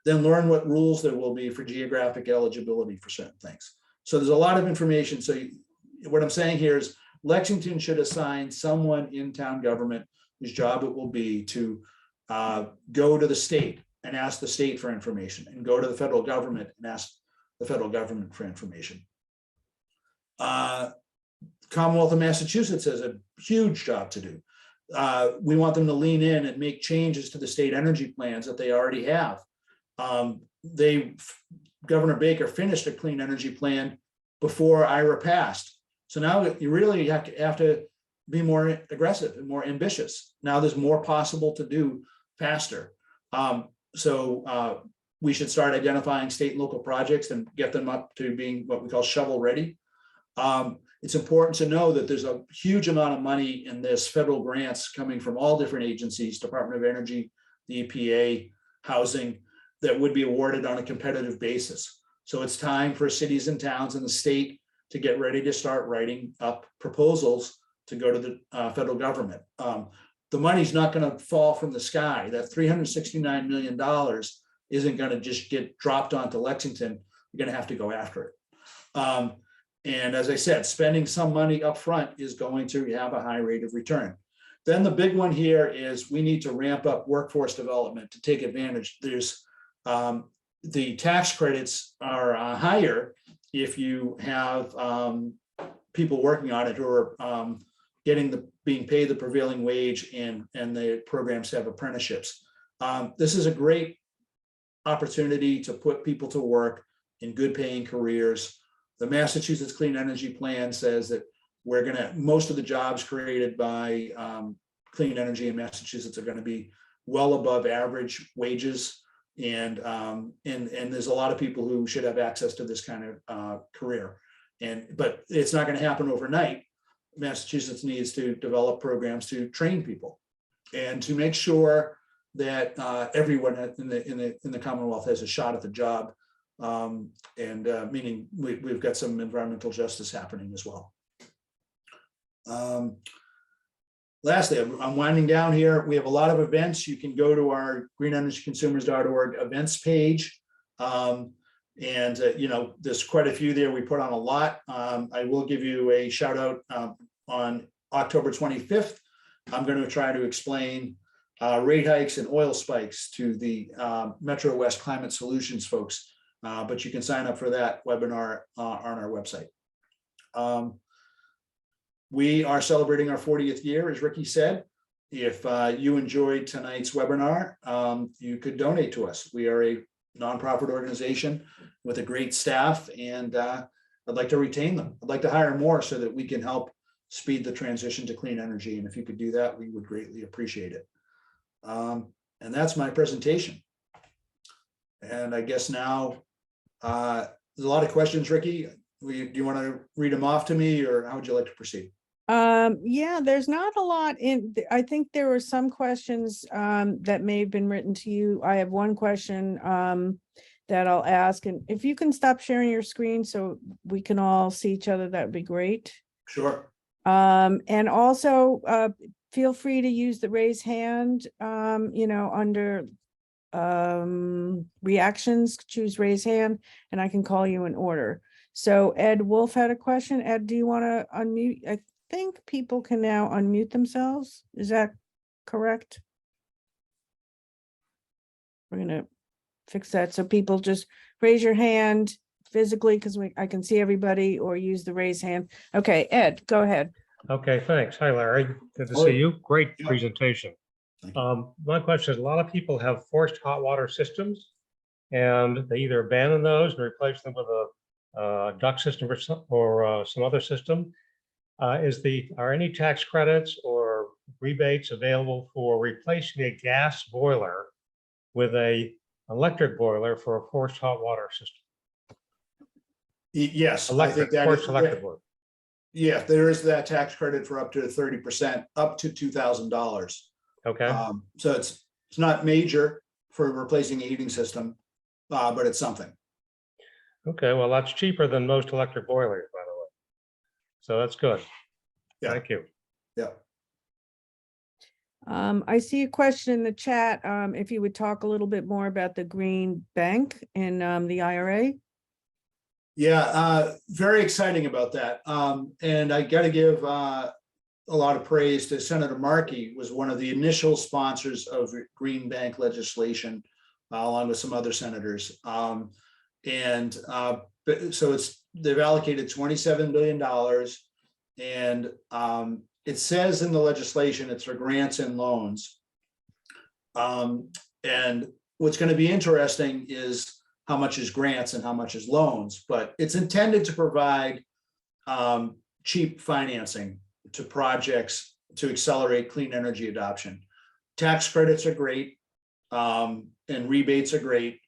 Then learn what rules there will be for geographic eligibility for certain things. So there's a lot of information. So what I'm saying here is Lexington should assign someone in town government whose job it will be to go to the state and ask the state for information, and go to the federal government and ask the federal government for information. Commonwealth of Massachusetts has a huge job to do. We want them to lean in and make changes to the state energy plans that they already have. Governor Baker finished a clean energy plan before IRA passed. So now you really have to be more aggressive and more ambitious. Now there's more possible to do faster. So we should start identifying state and local projects and get them up to being what we call shovel ready. It's important to know that there's a huge amount of money in this federal grants coming from all different agencies, Department of Energy, the EPA, housing, that would be awarded on a competitive basis. So it's time for cities and towns in the state to get ready to start writing up proposals to go to the federal government. The money's not going to fall from the sky. That $369 million isn't going to just get dropped onto Lexington. You're going to have to go after it. And as I said, spending some money up front is going to have a high rate of return. Then the big one here is we need to ramp up workforce development to take advantage. There's the tax credits are higher if you have people working on it who are being paid the prevailing wage, and the programs have apprenticeships. This is a great opportunity to put people to work in good paying careers. The Massachusetts Clean Energy Plan says that most of the jobs created by clean energy in Massachusetts are going to be well above average wages. And there's a lot of people who should have access to this kind of career. But it's not going to happen overnight. Massachusetts needs to develop programs to train people and to make sure that everyone in the Commonwealth has a shot at the job. Meaning we've got some environmental justice happening as well. Lastly, I'm winding down here. We have a lot of events. You can go to our greenenergyconsumers.org events page. There's quite a few there. We put on a lot. I will give you a shout out on October 25th. I'm going to try to explain rate hikes and oil spikes to the Metro West Climate Solutions folks, but you can sign up for that webinar on our website. We are celebrating our 40th year, as Ricky said. If you enjoyed tonight's webinar, you could donate to us. We are a nonprofit organization with a great staff, and I'd like to retain them. I'd like to hire more so that we can help speed the transition to clean energy. And if you could do that, we would greatly appreciate it. And that's my presentation. And I guess now there's a lot of questions, Ricky. Do you want to read them off to me, or how would you like to proceed? Yeah, there's not a lot in. I think there were some questions that may have been written to you. I have one question that I'll ask, and if you can stop sharing your screen so we can all see each other, that would be great. Sure. And also feel free to use the raise hand, under reactions, choose raise hand, and I can call you in order. So Ed Wolf had a question. Ed, do you want to unmute? I think people can now unmute themselves. Is that correct? We're going to fix that. So people just raise your hand physically, because I can see everybody, or use the raise hand. Okay, Ed, go ahead. Okay, thanks. Hi, Larry. Good to see you. Great presentation. My question is, a lot of people have forced hot water systems, and they either abandon those and replace them with a duct system or some other system. Are any tax credits or rebates available for replacing a gas boiler with a electric boiler for a forced hot water system? Yes, electric, I think that forced electric boiler. Yeah, there is that tax credit for up to 30%, up to $2,000. Okay. So it's not major for replacing a heating system, but it's something. Okay, well, that's cheaper than most electric boilers, by the way. So that's good. Yeah. Thank you. Yeah. I see a question in the chat. If you would talk a little bit more about the green bank and the IRA. Yeah, very exciting about that. And I got to give a lot of praise to Senator Markey, was one of the initial sponsors of green bank legislation, along with some other senators. So they've allocated $27 billion. And it says in the legislation, it's for grants and loans. And what's going to be interesting is how much is grants and how much is loans, but it's intended to provide cheap financing to projects to accelerate clean energy adoption. Tax credits are great, and rebates are great,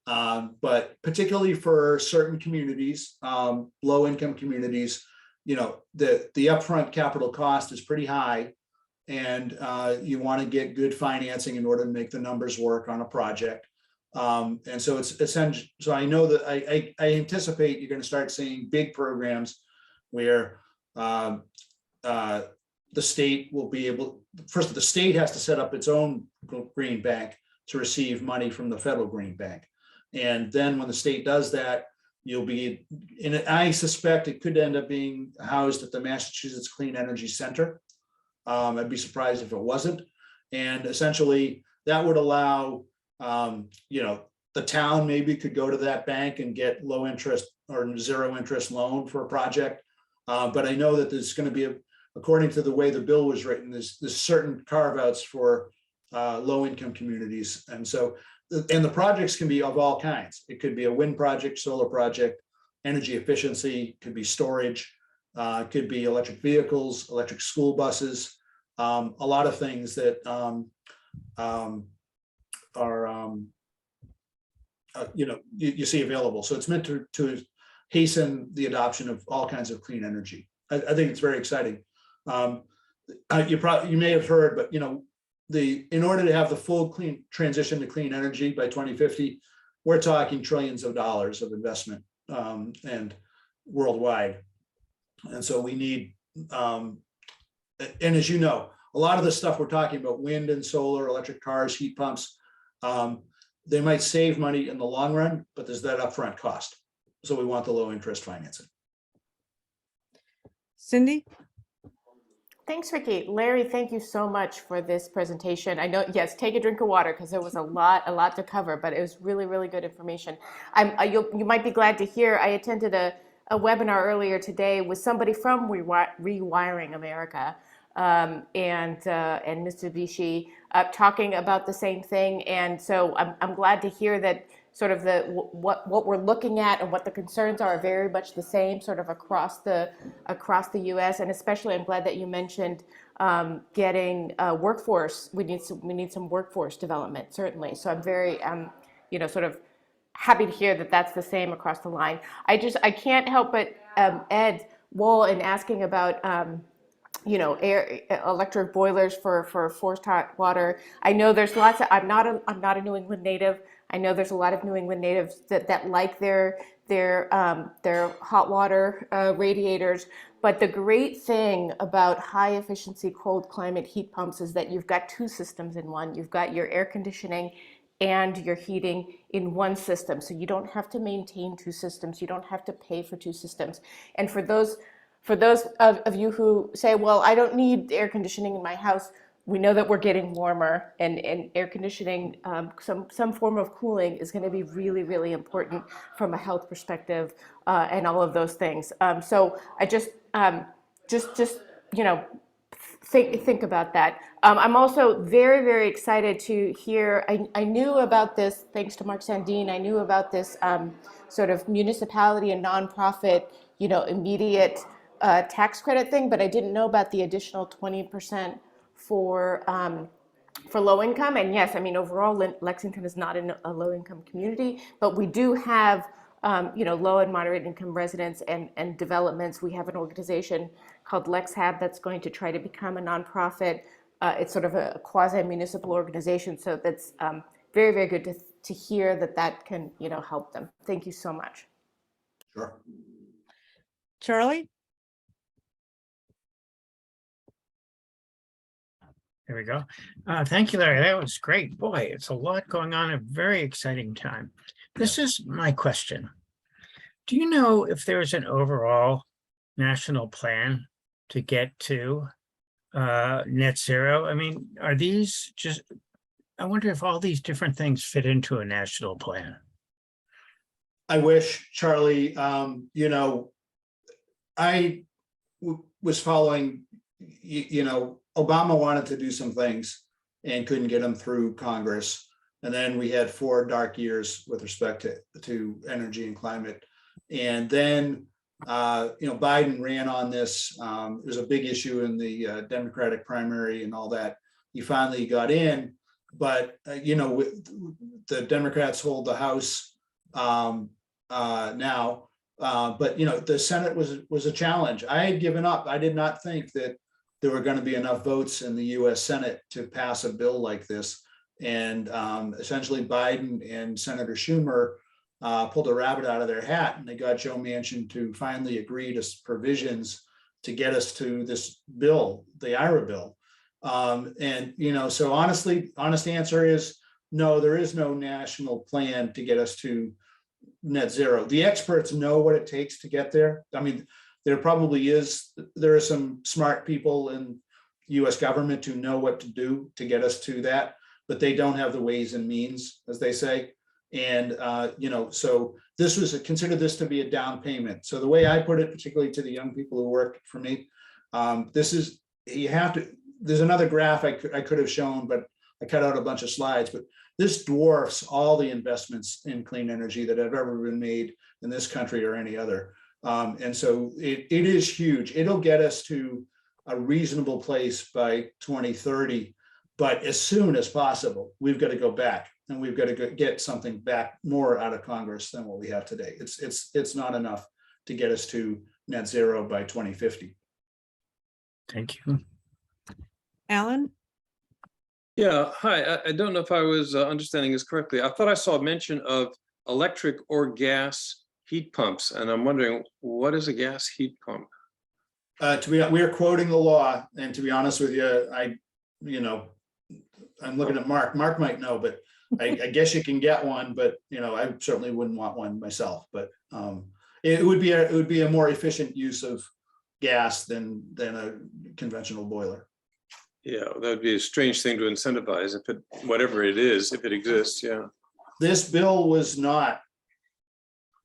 but particularly for certain communities, low-income communities, the upfront capital cost is pretty high, and you want to get good financing in order to make the numbers work on a project. And so it's essential. So I know that I anticipate you're going to start seeing big programs where the state will be able, first the state has to set up its own green bank to receive money from the federal green bank. And then when the state does that, you'll be, and I suspect it could end up being housed at the Massachusetts Clean Energy Center. I'd be surprised if it wasn't. And essentially that would allow, the town maybe could go to that bank and get low interest or zero interest loan for a project. But I know that there's going to be, according to the way the bill was written, there's certain carve outs for low income communities. And so, and the projects can be of all kinds. It could be a wind project, solar project, energy efficiency, could be storage, could be electric vehicles, electric school buses, a lot of things that are you see available. So it's meant to hasten the adoption of all kinds of clean energy. I think it's very exciting. You may have heard, but in order to have the full clean transition to clean energy by 2050, we're talking trillions of dollars of investment and worldwide. And so we need, and as you know, a lot of the stuff we're talking about, wind and solar, electric cars, heat pumps, they might save money in the long run, but there's that upfront cost. So we want the low interest financing. Cindy? Thanks, Vicki. Larry, thank you so much for this presentation. I know, yes, take a drink of water because there was a lot to cover, but it was really, really good information. You might be glad to hear I attended a webinar earlier today with somebody from Rewiring America and Mitsubishi talking about the same thing. And so I'm glad to hear that sort of what we're looking at and what the concerns are very much the same sort of across the U.S. And especially I'm glad that you mentioned getting workforce. We need some workforce development, certainly. So I'm very sort of happy to hear that that's the same across the line. I can't help but Ed Wool in asking about electric boilers for forced hot water. I know there's lots of, I'm not a New England native. I know there's a lot of New England natives that like their hot water radiators. But the great thing about high efficiency cold climate heat pumps is that you've got two systems in one. You've got your air conditioning and your heating in one system. So you don't have to maintain two systems. You don't have to pay for two systems. And for those of you who say, well, I don't need air conditioning in my house, we know that we're getting warmer, and air conditioning, some form of cooling is going to be really, really important from a health perspective, and all of those things. So I just think about that. I'm also very, very excited to hear. I knew about this thanks to Mark Sandine. I knew about this sort of municipality and nonprofit, immediate tax credit thing, but I didn't know about the additional 20% for low income. And yes, I mean, overall, Lexington is not in a low income community, but we do have, low and moderate income residents and developments. We have an organization called LexHab that's going to try to become a nonprofit. It's sort of a quasi-municipal organization. So that's very, very good to hear that can, help them. Thank you so much. Sure. Charlie? There we go. Thank you, Larry. That was great. Boy, it's a lot going on, a very exciting time. This is my question. Do you know if there's an overall national plan to get to net zero? I mean, are these just, I wonder if all these different things fit into a national plan. I wish, Charlie, I was following, Obama wanted to do some things and couldn't get them through Congress. And then we had 4 dark years with respect to energy and climate. And then, Biden ran on this. It was a big issue in the Democratic primary and all that. He finally got in, but, the Democrats hold the House now. But, the Senate was a challenge. I had given up. I did not think that there were going to be enough votes in the US Senate to pass a bill like this. And essentially Biden and Senator Schumer pulled a rabbit out of their hat, and they got Joe Manchin to finally agree to provisions to get us to this bill, the IRA bill. So honest answer is no, there is no national plan to get us to net zero. The experts know what it takes to get there. I mean, there are some smart people in US government who know what to do to get us to that, but they don't have the ways and means, as they say. And, so consider this to be a down payment. So the way I put it, particularly to the young people who work for me, there's another graph I could have shown, but I cut out a bunch of slides, but this dwarfs all the investments in clean energy that have ever been made in this country or any other. And so it is huge. It'll get us to a reasonable place by 2030, but as soon as possible, we've got to go back and we've got to get something back more out of Congress than what we have today. It's not enough to get us to net zero by 2050. Thank you. Alan? Yeah, hi. I don't know if I was understanding this correctly. I thought I saw a mention of electric or gas heat pumps, and I'm wondering, what is a gas heat pump? We are quoting the law, and to be honest with you, I'm looking at Mark. Mark might know, but I guess you can get one, but I certainly wouldn't want one myself. But it would be a more efficient use of gas than a conventional boiler. Yeah, that would be a strange thing to incentivize if it, whatever it is, if it exists. Yeah. This bill was not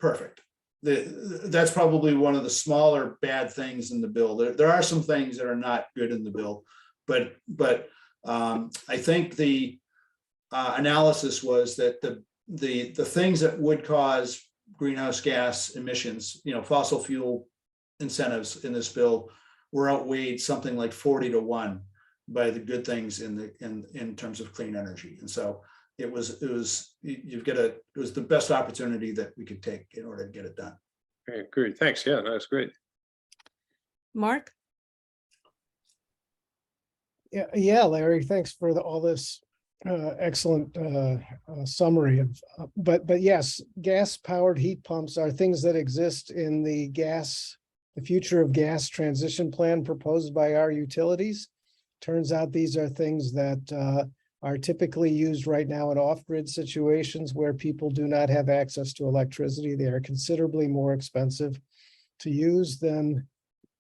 perfect. That's probably one of the smaller bad things in the bill. There are some things that are not good in the bill, but I think the analysis was that the things that would cause greenhouse gas emissions, fossil fuel incentives in this bill were outweighed something like 40-1 by the good things in terms of clean energy. And so it was the best opportunity that we could take in order to get it done. Okay, great. Thanks. Yeah, that's great. Mark? Yeah, Larry, thanks for all this excellent summary of, but yes, gas powered heat pumps are things that exist in the future of gas transition plan proposed by our utilities. Turns out these are things that are typically used right now in off-grid situations where people do not have access to electricity. They are considerably more expensive to use than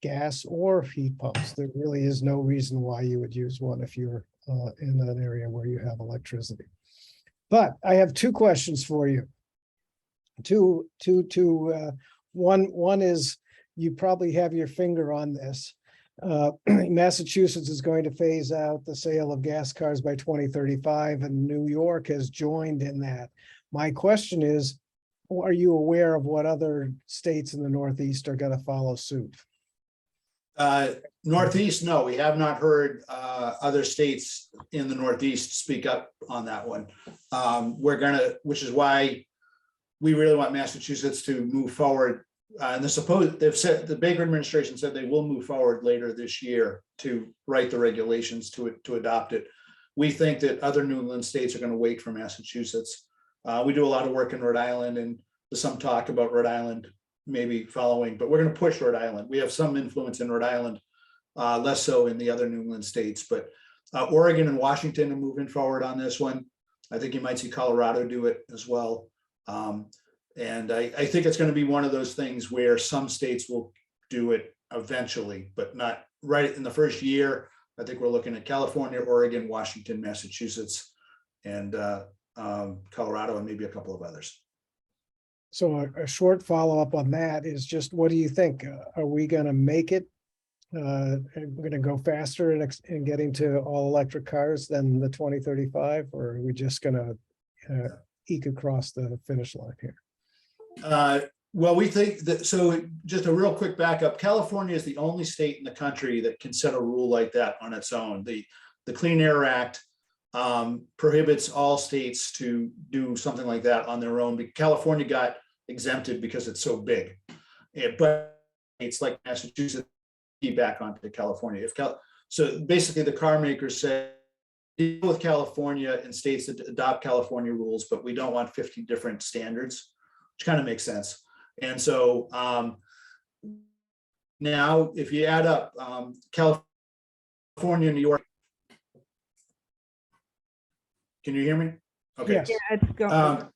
gas or heat pumps. There really is no reason why you would use one if you're in an area where you have electricity. But I have two questions for you. One is, you probably have your finger on this. Massachusetts is going to phase out the sale of gas cars by 2035, and New York has joined in that. My question is, are you aware of what other states in the Northeast are going to follow suit? Northeast, no, we have not heard other states in the Northeast speak up on that one. Which is why we really want Massachusetts to move forward. And they've said, the Baker administration said they will move forward later this year to write the regulations to adopt it. We think that other New England states are going to wait for Massachusetts. We do a lot of work in Rhode Island, and there's some talk about Rhode Island maybe following, but we're going to push Rhode Island. We have some influence in Rhode Island, less so in the other New England states, but Oregon and Washington are moving forward on this one. I think you might see Colorado do it as well. And I think it's going to be one of those things where some states will do it eventually, but not right in the first year. I think we're looking at California, Oregon, Washington, Massachusetts, and Colorado, and maybe a couple of others. So a short follow-up on that is just, what do you think? Are we going to make it? We're going to go faster in getting to all electric cars than the 2035, or are we just going to eke across the finish line here? Well, we think that, so just a real quick backup, California is the only state in the country that can set a rule like that on its own. The Clean Air Act prohibits all states to do something like that on their own. But California got exempted because it's so big. But it's like Massachusetts, back onto California. So basically the car makers say, deal with California and states that adopt California rules, but we don't want 50 different standards, which kind of makes sense. And so now if you add up California, New York, can you hear me? Okay. Yes. Yeah, it's going.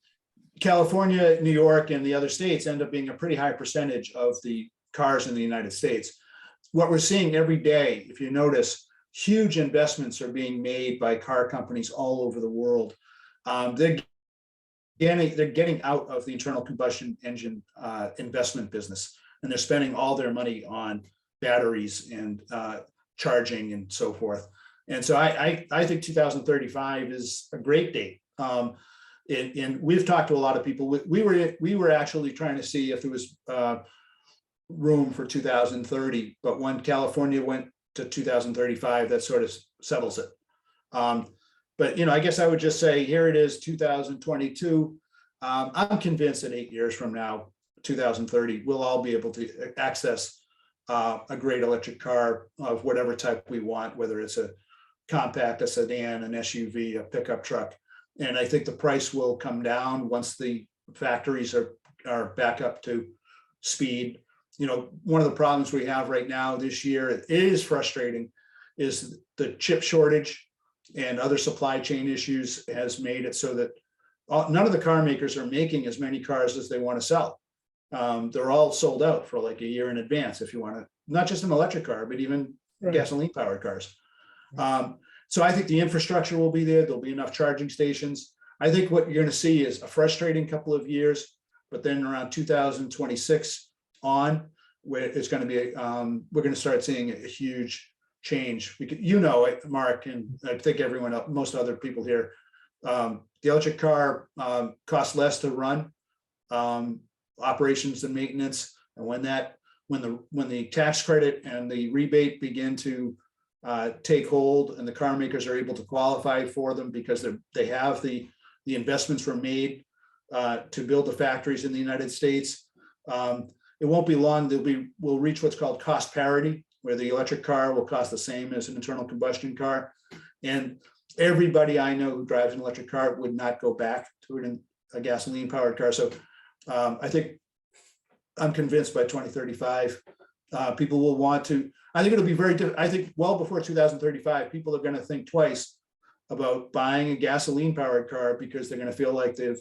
California, New York, and the other states end up being a pretty high percentage of the cars in the United States. What we're seeing every day, if you notice, huge investments are being made by car companies all over the world. They're getting out of the internal combustion engine investment business, and they're spending all their money on batteries and charging and so forth. And so I think 2035 is a great date. And we've talked to a lot of people. We were actually trying to see if there was room for 2030, but when California went to 2035, that sort of settles it. But I guess I would just say, here it is, 2022. I'm convinced that 8 years from now, 2030, we'll all be able to access a great electric car of whatever type we want, whether it's a compact, a sedan, an SUV, a pickup truck. And I think the price will come down once the factories are back up to speed. You know, one of the problems we have right now this year, it is frustrating, is the chip shortage and other supply chain issues has made it so that none of the car makers are making as many cars as they want to sell. They're all sold out for like a year in advance if you want to, not just an electric car, but even Right. gasoline powered cars. So I think the infrastructure will be there. There'll be enough charging stations. I think what you're going to see is a frustrating couple of years, but then around 2026 on, where it's going to be, we're going to start seeing a huge change. You know it, Mark, and I think everyone else, most other people here. The electric car costs less to run, operations and maintenance, and when the tax credit and the rebate begin to take hold, and the car makers are able to qualify for them because they have the investments were made to build the factories in the United States. It won't be long. We'll reach what's called cost parity, where the electric car will cost the same as an internal combustion car. And everybody I know who drives an electric car would not go back to a gasoline powered car. So I'm convinced by 2035, people will want to. I think it'll be I think well before 2035, people are going to think twice about buying a gasoline powered car because they're going to feel like they're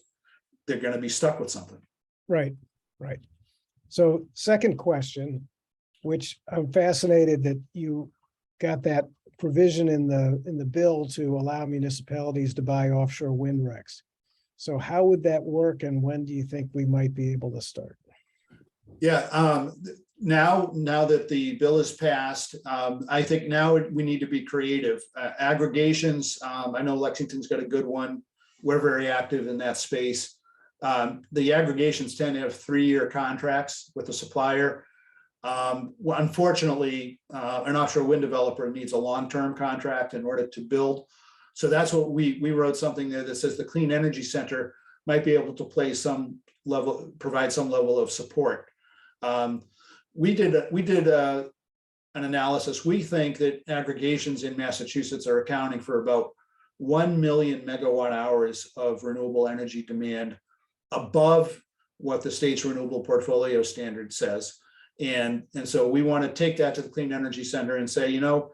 going to be stuck with something. Right, right. So second question, which I'm fascinated that you got that provision in the bill to allow municipalities to buy offshore wind recs. So how would that work, and when do you think we might be able to start? Yeah, now that the bill is passed, I think now we need to be creative. Aggregations, I know Lexington's got a good one. We're very active in that space. The aggregations tend to have 3-year contracts with the supplier. Unfortunately, an offshore wind developer needs a long-term contract in order to build. So that's what we wrote something there that says the Clean Energy Center might be able to provide some level of support. We did an analysis. We think that aggregations in Massachusetts are accounting for about 1 million megawatt hours of renewable energy demand above what the state's renewable portfolio standard says. And so we want to take that to the Clean Energy Center and say, you know,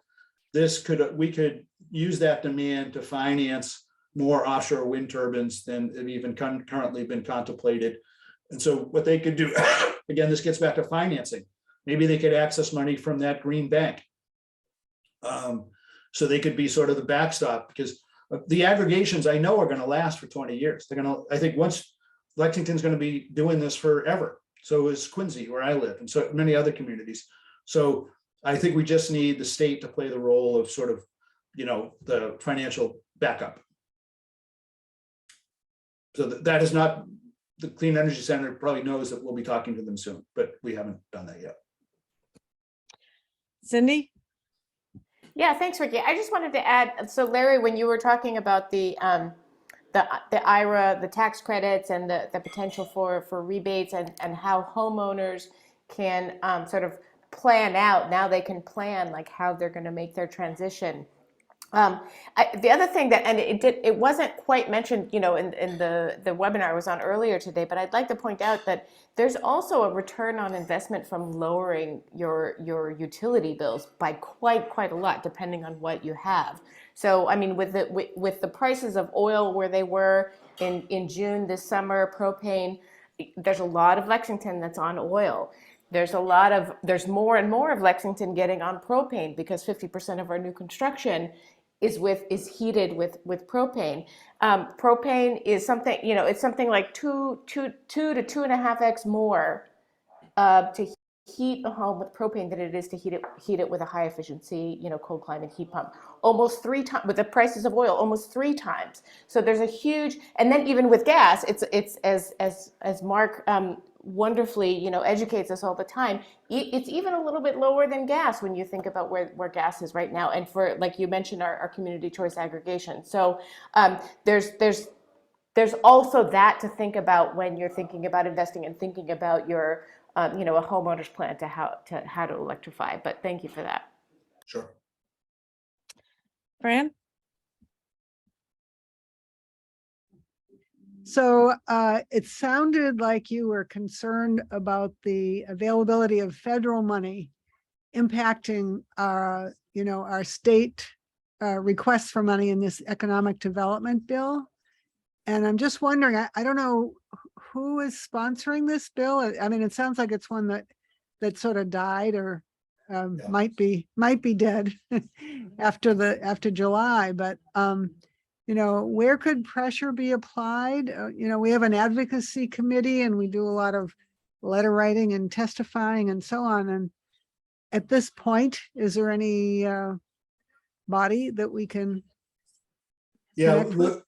we could use that demand to finance more offshore wind turbines than have even currently been contemplated. And so what they could do, again, this gets back to financing. Maybe they could access money from that green bank. So they could be sort of the backstop, because the aggregations I know are going to last for 20 years. I think once Lexington's going to be doing this forever. So is Quincy, where I live, and so many other communities. So I think we just need the state to play the role of sort of, you know, the financial backup. So that is not, the Clean Energy Center probably knows that we'll be talking to them soon, but we haven't done that yet. Cindy? Yeah, thanks, Ricky. I just wanted to add, so Larry, when you were talking about the IRA, the tax credits, and the potential for rebates, and how homeowners can sort of plan out, now they can plan like how they're going to make their transition. The other thing that, and it wasn't quite mentioned, you know, in the webinar I was on earlier today, but I'd like to point out that there's also a return on investment from lowering your utility bills by quite a lot, depending on what you have. So, I mean, with the prices of oil where they were in June this summer, propane, there's a lot of Lexington that's on oil. There's more and more of Lexington getting on propane, because 50% of our new construction is heated with propane. Propane is something, you know, it's something like 2 to 2.5x more to heat a home with propane than it is to heat it with a high efficiency, you know, cold climate heat pump. Almost 3 times, with the prices of oil, almost 3 times. So there's a huge, and then even with gas, it's as Mark wonderfully, you know, educates us all the time. It's even a little bit lower than gas when you think about where gas is right now. And for, like you mentioned, our community choice aggregation. So there's also that to think about when you're thinking about investing and thinking about your you know, a homeowner's plan to how to electrify. But thank you for that. Sure. Fran? So it sounded like you were concerned about the availability of federal money impacting our, our state requests for money in this economic development bill. And I'm just wondering, I don't know who is sponsoring this bill. I mean, it sounds like it's one that sort of died or Yeah. might be dead after July, but where could pressure be applied? We have an advocacy committee and we do a lot of letter writing and testifying and so on. And at this point, is there any body that we can? Yeah, connect with? look,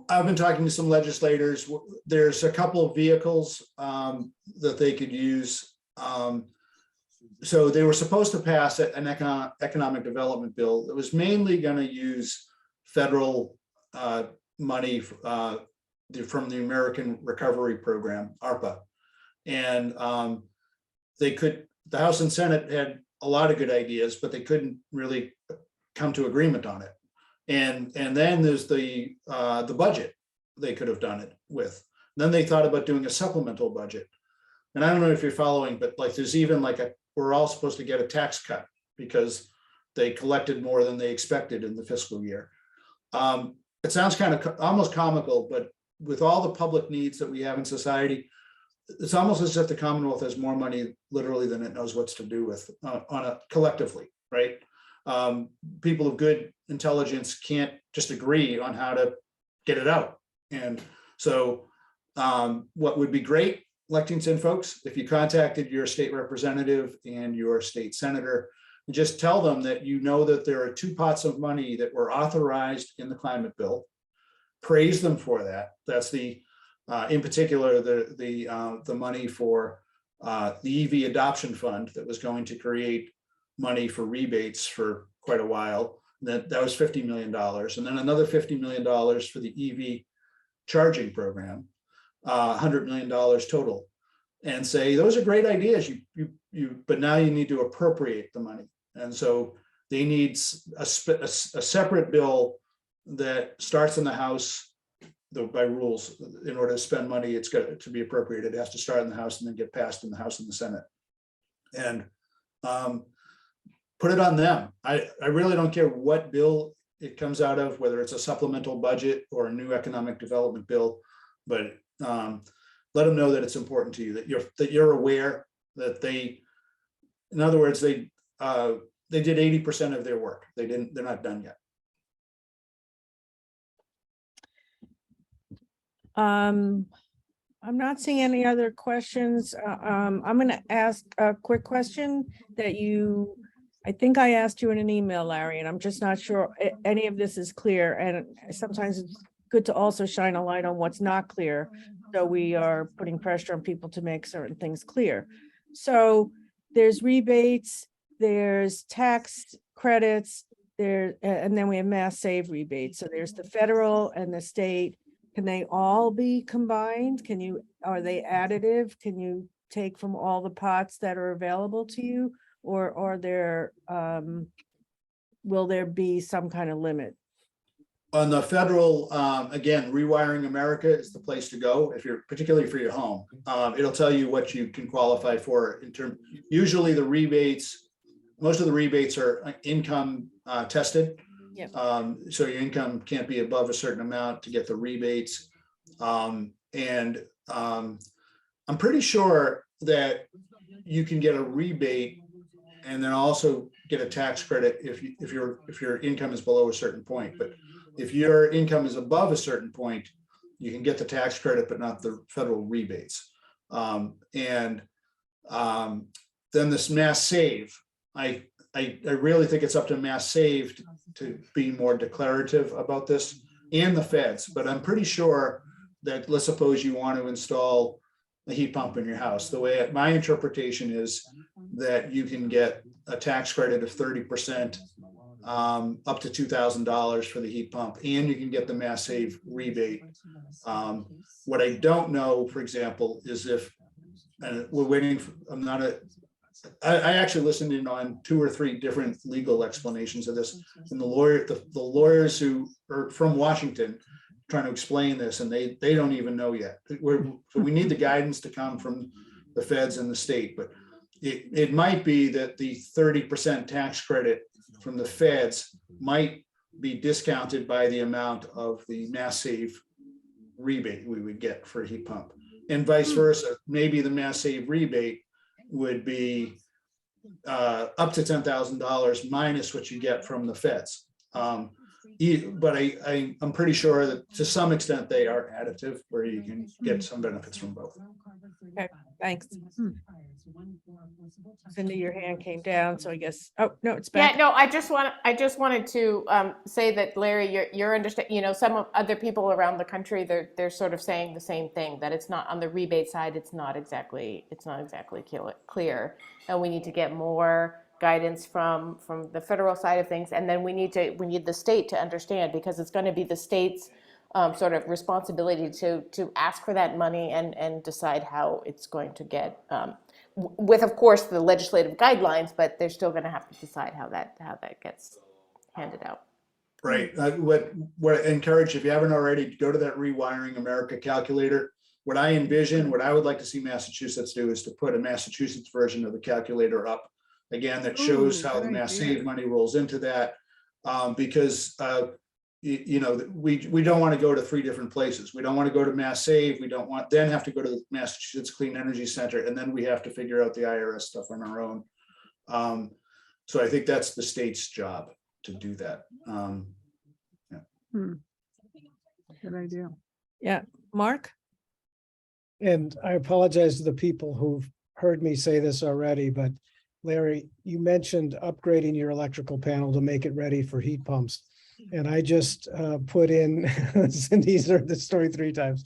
I've been talking to some legislators. There's a couple of vehicles that they could use. So they were supposed to pass an economic development bill that was mainly going to use federal money from the American Recovery Program, ARPA. And the House and Senate had a lot of good ideas, but they couldn't really come to agreement on it. And then there's the budget they could have done it with. Then they thought about doing a supplemental budget. And I don't know if you're following, but like there's even like we're all supposed to get a tax cut because they collected more than they expected in the fiscal year. It sounds kind of almost comical, but with all the public needs that we have in society, it's almost as if the Commonwealth has more money literally than it knows what's to do with collectively, right? People of good intelligence can't just agree on how to get it out. And so what would be great, Lexington folks, if you contacted your state representative and your state senator, and just tell them that that there are 2 pots of money that were authorized in the climate bill. Praise them for that. That's in particular, the money for the EV adoption fund that was going to create money for rebates for quite a while. That was $50 million. And then another $50 million for the EV charging program, $100 million total. And say, those are great ideas, but now you need to appropriate the money. And so they need a separate bill that starts in the House, though by rules, in order to spend money, it's got to be appropriated. It has to start in the House and then get passed in the House and the Senate. And put it on them. I really don't care what bill it comes out of, whether it's a supplemental budget or a new economic development bill, but let them know that it's important to you, that you're aware that in other words, they did 80% of their work. They're not done yet. I'm not seeing any other questions. I'm going to ask a quick question that I think I asked you in an email, Larry, and I'm just not sure any of this is clear. And sometimes it's good to also shine a light on what's not clear. So we are putting pressure on people to make certain things clear. So there's rebates, there's tax credits, and then we have mass save rebates. So there's the federal and the state. Can they all be combined? Are they additive? Can you take from all the pots that are available to you? Or will there be some kind of limit? On the federal, again, Rewiring America is the place to go particularly for your home. It'll tell you what you can qualify for usually the rebates. Most of the rebates are income tested. Yep. So your income can't be above a certain amount to get the rebates. I'm pretty sure that you can get a rebate and then also get a tax credit if your income is below a certain point. But if your income is above a certain point, you can get the tax credit, but not the federal rebates. Then this mass save, I really think it's up to mass save to be more declarative about this and the feds. But I'm pretty sure that, let's suppose you want to install a heat pump in your house. The way my interpretation is that you can get a tax credit of 30%, up to $2,000 for the heat pump, and you can get the mass save rebate. What I don't know, for example, is and we're waiting for, I actually listened in on 2 or 3 different legal explanations of this, and the lawyers who are from Washington trying to explain this, and they don't even know yet. So we need the guidance to come from the feds and the state, but it might be that the 30% tax credit from the feds might be discounted by the amount of the mass save rebate we would get for a heat pump, and vice versa. Maybe the mass save rebate would be up to $10,000 minus what you get from the feds. But I'm pretty sure that to some extent they are additive, where you can get some benefits from both. Okay, thanks. Cindy, your hand came down, so I guess, oh, no, it's back. Yeah, no, I just wanted to say that, Larry, you're understand. You know, some of other people around the country, they're sort of saying the same thing, that it's not on the rebate side. It's not exactly clear, and we need to get more guidance from the federal side of things, and then we need the state to understand, because it's going to be the state's sort of responsibility to ask for that money and decide how it's going to get. With, of course, the legislative guidelines, but they're still going to have to decide how that gets handed out. Right. What I encourage, if you haven't already, go to that Rewiring America calculator. What I envision, what I would like to see Massachusetts do, is to put a Massachusetts version of the calculator up again that shows how the mass save money rolls into that, because you know, we don't want to go to 3 different places. We don't want to go to mass save. We don't want then have to go to the Massachusetts Clean Energy Center, and then we have to figure out the IRS stuff on our own. So I think that's the state's job to do that. Good idea. Yeah, Mark? And I apologize to the people who've heard me say this already, but Larry, you mentioned upgrading your electrical panel to make it ready for heat pumps. And I just put in, Cindy's heard this story 3 times.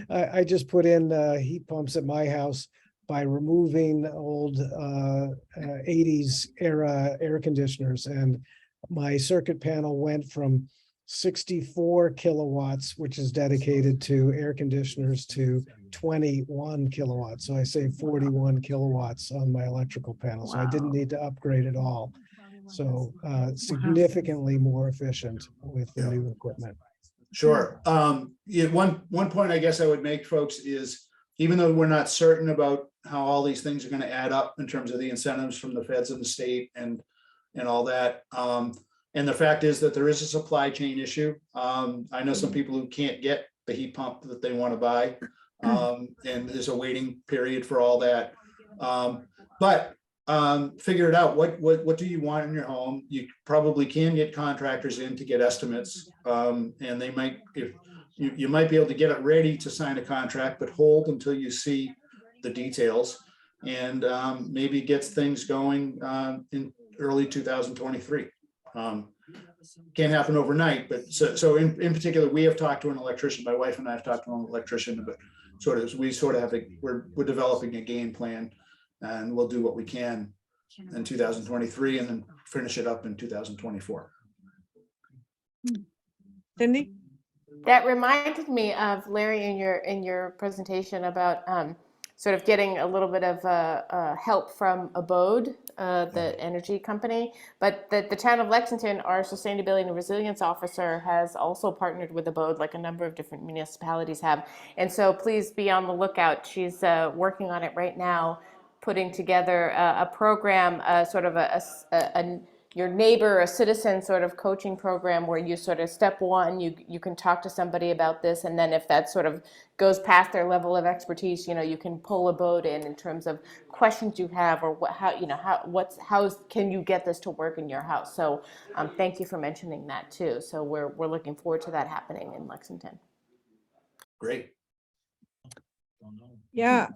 I just put in heat pumps at my house by removing old 80s era air conditioners. And my circuit panel went from 64 kilowatts, which is dedicated to air conditioners, to 21 kilowatts. So I saved 41 kilowatts on my electrical panel. So I didn't need to upgrade at all. So significantly more efficient with the new equipment. Sure. Yeah, one point I guess I would make, folks, is even though we're not certain about how all these things are going to add up in terms of the incentives from the feds and the state and all that, and the fact is that there is a supply chain issue. I know some people who can't get the heat pump that they want to buy, and there's a waiting period for all that. But figure it out. What do you want in your home? You probably can get contractors in to get estimates, and they might, if you might be able to get it ready to sign a contract, but hold until you see the details, and maybe gets things going in early 2023. Can't happen overnight, but so in particular, we have talked to an electrician. My wife and I have talked to an electrician, but we have we're developing a game plan, and we'll do what we can in 2023 and then finish it up in 2024. Cindy? That reminded me of, Larry, in your presentation about sort of getting a little bit of help from Abode, the energy company, but the town of Lexington, our sustainability and resilience officer, has also partnered with Abode, like a number of different municipalities have. And so please be on the lookout. She's working on it right now, putting together a program, sort of your neighbor, a citizen sort of coaching program, where you sort of step one, you can talk to somebody about this, and then if that sort of goes past their level of expertise, you know, you can pull a boat in terms of questions you have, or how can you get this to work in your house. So thank you for mentioning that too. So we're looking forward to that happening in Lexington. Great. Yeah,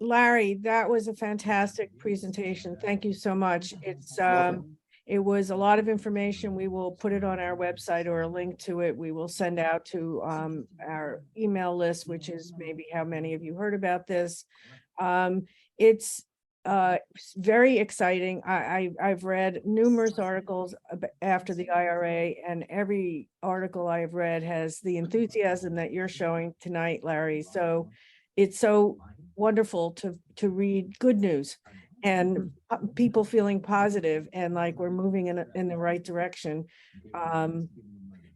Larry, that was a fantastic presentation. Thank you so much. It was a lot of information. We will put it on our website, or a link to it. We will send out to our email list, which is maybe how many of you heard about this. It's very exciting. I've read numerous articles after the IRA, and every article I've read has the enthusiasm that you're showing tonight, Larry. So it's so wonderful to read good news and people feeling positive and like we're moving in the right direction.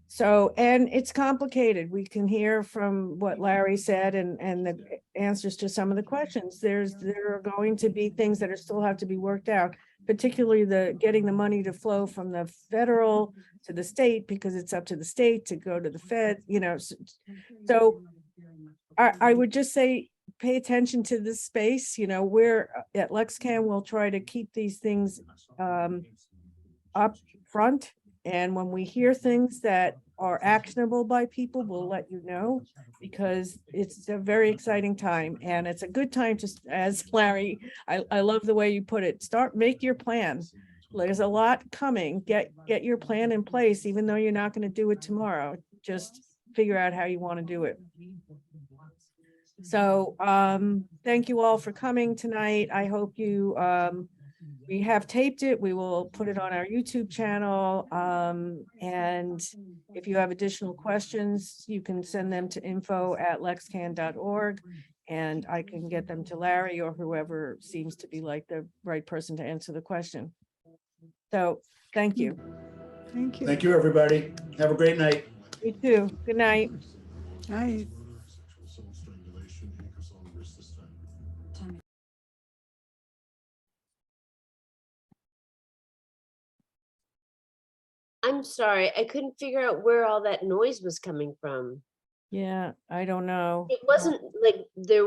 So, and it's complicated. We can hear from what Larry said and the answers to some of the questions. There are going to be things that are still have to be worked out, particularly the getting the money to flow from the federal to the state, because it's up to the state to go to the Fed, you know. So I would just say, pay attention to this space. You know, we're at LexCan, we'll try to keep these things up front. And when we hear things that are actionable by people, we'll let you know, because it's a very exciting time and it's a good time to, as Larry, I love the way you put it, make your plan. There's a lot coming. Get your plan in place, even though you're not going to do it tomorrow. Just figure out how you want to do it. So thank you all for coming tonight. I hope you we have taped it. We will put it on our YouTube channel. And if you have additional questions, you can send them to info@lexcan.org and I can get them to Larry or whoever seems to be like the right person to answer the question. So thank you. Thank you. Thank you, everybody. Have a great night. You too. Good night. Night. I'm sorry, I couldn't figure out where all that noise was coming from. Yeah, I don't know. It wasn't like there